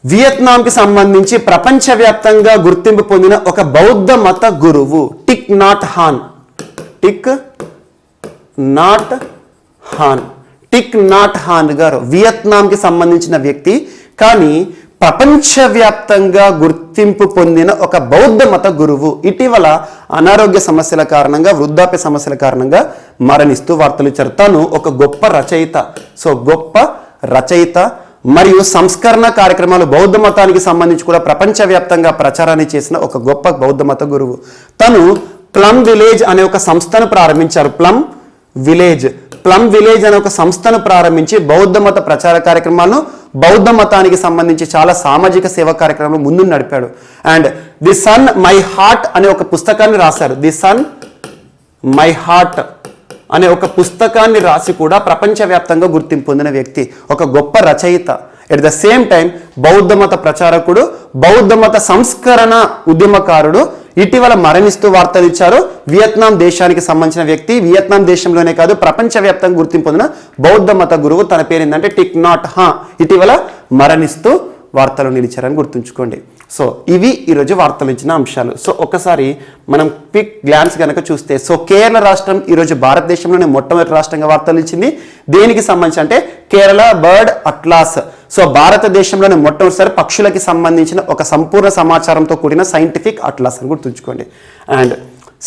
వియత్నాంకి సంబంధించి ప్రపంచవ్యాప్తంగా గుర్తింపు పొందిన ఒక బౌద్ధ మత గురువు టిక్ నాట్ హాన్ గారు వియత్నాంకి సంబంధించిన వ్యక్తి, కానీ ప్రపంచవ్యాప్తంగా గుర్తింపు పొందిన ఒక బౌద్ధ మత గురువు. ఇటీవల అనారోగ్య సమస్యల కారణంగా, వృద్ధాప్య సమస్యల కారణంగా మరణిస్తూ వార్తలు ఇచ్చారు. తను ఒక గొప్ప రచయిత మరియు సంస్కరణ కార్యక్రమాలు బౌద్ధ మతానికి సంబంధించి కూడా ప్రపంచవ్యాప్తంగా ప్రచారాన్ని చేసిన ఒక గొప్ప బౌద్ధ మత గురువు. తను ప్లమ్ విలేజ్ అనే ఒక సంస్థను ప్రారంభించారు. ప్లమ్ విలేజ్ అనే ఒక సంస్థను ప్రారంభించి బౌద్ధ మత ప్రచార కార్యక్రమాలను, బౌద్ధ మతానికి సంబంధించి చాలా సామాజిక సేవా కార్యక్రమాలు ముందు నడిపాడు. And the sun my heart అనే ఒక పుస్తకాన్ని రాశారు. ది సన్ మై హార్ట్ అనే ఒక పుస్తకాన్ని రాసి కూడా ప్రపంచవ్యాప్తంగా గుర్తింపు పొందిన వ్యక్తి, ఒక గొప్ప రచయిత, ఎట్ ద సేమ్ టైం బౌద్ధ మత ప్రచారకుడు, బౌద్ధ మత సంస్కరణ ఉద్యమకారుడు, ఇటీవల మరణిస్తూ వార్తలు ఇచ్చారు. వియత్నాం దేశానికి సంబంధించిన వ్యక్తి, వియత్నాం దేశంలోనే కాదు ప్రపంచవ్యాప్తంగా గుర్తింపు పొందిన బౌద్ధ మత గురువు. తన పేరు ఏంటంటే టిక్ నాట్ హా. ఇటీవల మరణిస్తూ వార్తలు నిలిచారని గుర్తుంచుకోండి. సో ఇవి ఈరోజు వార్తలు ఇచ్చిన అంశాలు. సో ఒకసారి మనం క్విక్ గ్లాన్స్ కనుక చూస్తే, సో కేరళ రాష్ట్రం ఈరోజు భారతదేశంలోనే మొట్టమొదటి రాష్ట్రంగా వార్తలు ఇచ్చింది. దేనికి సంబంధించి అంటే కేరళ బర్డ్ అట్లాస్. సో భారతదేశంలోనే మొట్టమొదటిసారి పక్షులకి సంబంధించిన ఒక సంపూర్ణ సమాచారంతో కూడిన సైంటిఫిక్ అట్లాస్ అని గుర్తుంచుకోండి. అండ్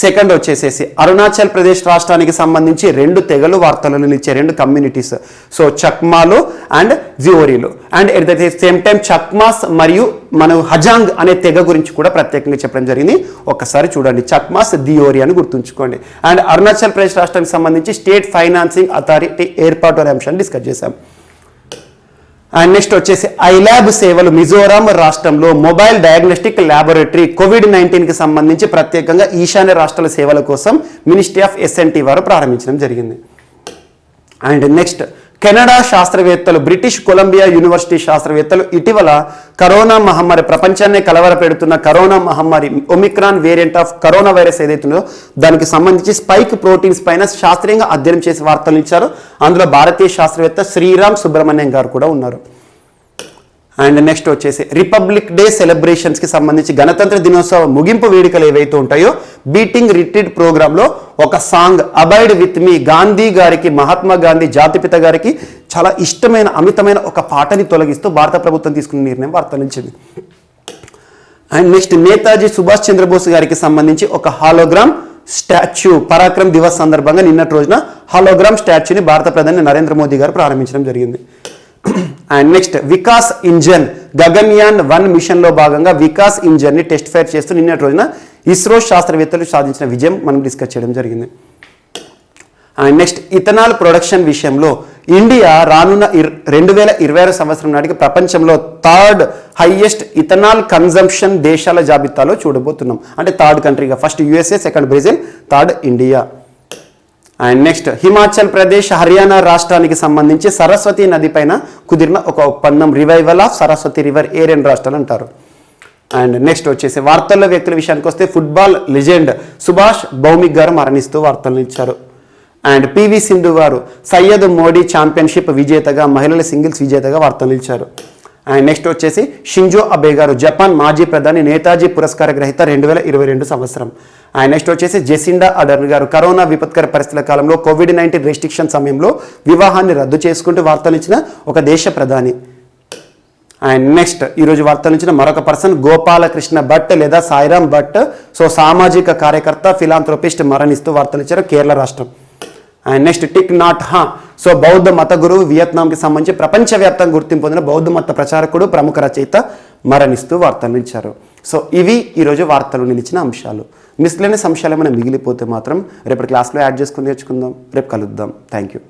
సెకండ్ వచ్చేసేసి అరుణాచల్ ప్రదేశ్ రాష్ట్రానికి సంబంధించి 2 తెగలు వార్తలను ఇచ్చే 2 కమ్యూనిటీస్. సో చక్మాలు అండ్ జియోరీలు. And at the same time Chakmas మరియు మన హజాంగ్ అనే తెగ గురించి కూడా ప్రత్యేకంగా చెప్పడం జరిగింది. ఒక్కసారి చూడండి, చక్మాస్, దియోరి అని గుర్తుంచుకోండి. అండ్ అరుణాచల్ ప్రదేశ్ రాష్ట్రానికి సంబంధించి స్టేట్ ఫైనాన్సింగ్ అథారిటీ ఏర్పాటు అనే అంశాన్ని డిస్కస్ చేశాం. అండ్ నెక్స్ట్ వచ్చేసి ఐల్యాబ్ సేవలు మిజోరాం రాష్ట్రంలో మొబైల్ డయాగ్నోస్టిక్ ల్యాబొరేటరీ కోవిడ్-19కి సంబంధించి ప్రత్యేకంగా ఈశాన్య రాష్ట్రాల సేవల కోసం మినిస్ట్రీ ఆఫ్ ఎస్ఎన్టీ వారు ప్రారంభించడం జరిగింది. అండ్ నెక్స్ట్ కెనడా శాస్త్రవేత్తలు, బ్రిటిష్ కొలంబియా యూనివర్సిటీ శాస్త్రవేత్తలు ఇటీవల కరోనా మహమ్మారి, ప్రపంచాన్ని కలవరపెడుతున్న కరోనా మహమ్మారి Omicron variant of corona virus ఏదైతుందో దానికి సంబంధించి స్పైక్ ప్రోటీన్స్ పైన శాస్త్రీయంగా అధ్యయనం చేసి వార్తలు ఇచ్చారు. అందులో భారతీయ శాస్త్రవేత్త శ్రీరామ్ సుబ్రహ్మణ్యం గారు కూడా ఉన్నారు. అండ్ నెక్స్ట్ వచ్చేసి రిపబ్లిక్ డే సెలబ్రేషన్స్కి సంబంధించి గణతంత్ర దినోత్సవ ముగింపు వేడుకలు ఏవైతే ఉంటాయో బీటింగ్ రిట్రీట్ ప్రోగ్రాంలో ఒక song abide with me, Gandhi గారికి, మహాత్మా గాంధీ జాతిపిత గారికి చాలా ఇష్టమైన అమితమైన ఒక పాటని తొలగిస్తూ భారత ప్రభుత్వం తీసుకున్న నిర్ణయం వార్తలించింది. అండ్ నెక్స్ట్ నేతాజీ సుభాష్ చంద్రబోస్ గారికి సంబంధించి ఒక హాలోగ్రామ్ స్టాచ్యూ పరాక్రమ్ దివస్ సందర్భంగా నిన్నటి రోజున హాలోగ్రామ్ స్టాచ్యూని భారత ప్రధాని నరేంద్ర మోదీ గారు ప్రారంభించడం జరిగింది. And next Vikas engine, Gaganyaan 1 మిషన్లో భాగంగా వికాస్ ఇంజన్ని టెస్ట్ ఫైర్ చేస్తూ నిన్నటి రోజున ఇస్రో శాస్త్రవేత్తలు సాధించిన విజయం మనం డిస్కస్ చేయడం జరిగింది. అండ్ నెక్స్ట్ ఇథనాల్ ప్రొడక్షన్ విషయంలో ఇండియా రానున్న 2026 సంవత్సరం నాటికి ప్రపంచంలో 3rd హైయెస్ట్ ఇథనాల్ కన్జంప్షన్ దేశాల జాబితాలో చూడబోతున్నాం. అంటే 3rd కంట్రీగా, first USA, second Brazil, 3rd India. And next Himachal Pradesh, Haryana రాష్ట్రానికి సంబంధించి సరస్వతి నది పైన కుదిరిన ఒక ఒప్పందం, రివైవల్ ఆఫ్ సరస్వతి రివర్ ఏ 2 రాష్ట్రాలు అంటారు. అండ్ నెక్స్ట్ వచ్చేసి వార్తల్లో వ్యక్తుల విషయానికి వస్తే ఫుట్బాల్ లెజెండ్ సుభాష్ భౌమిక్ గారు మరణిస్తూ వార్తలను ఇచ్చారు. అండ్ పివి సింధు గారు సయ్యద్ మోడీ ఛాంపియన్షిప్ విజేతగా, మహిళల సింగిల్స్ విజేతగా వార్తలు ఇచ్చారు. అండ్ నెక్స్ట్ వచ్చేసి షింజో అబే గారు జపాన్ మాజీ ప్రధాని, నేతాజీ పురస్కార గ్రహీత 2022 సంవత్సరం. అండ్ నెక్స్ట్ వచ్చేసి జెసిండా అడర్న్ గారు కరోనా విపత్కర పరిస్థితుల కాలంలో కోవిడ్-19 రెస్ట్రిక్షన్ సమయంలో వివాహాన్ని రద్దు చేసుకుంటూ వార్తలు ఇచ్చిన ఒక దేశ ప్రధాని. అండ్ నెక్స్ట్ ఈరోజు వార్తలు ఇచ్చిన మరొక పర్సన్ గోపాలకృష్ణ భట్ లేదా సాయిరామ్ భట్. సో సామాజిక కార్యకర్త, ఫిలాంథ్రోపిస్ట్ మరణిస్తూ వార్తలు ఇచ్చారు కేరళ రాష్ట్రం. అండ్ నెక్స్ట్ టిక్ నాట్ హా. సో బౌద్ధ మత గురువు, వియత్నాంకి సంబంధించి ప్రపంచవ్యాప్తంగా గుర్తింపు పొందిన బౌద్ధ మత ప్రచారకుడు, ప్రముఖ రచయిత మరణిస్తూ వార్తలు ఇచ్చారు. సో ఇవి ఈరోజు వార్తలు నిలిచిన అంశాలు. మిస్లేని అంశాలు ఏమైనా మిగిలిపోతే మాత్రం రేపటి క్లాస్లో యాడ్ చేసుకుని నేర్చుకుందాం. రేపు కలుద్దాం. Thank you.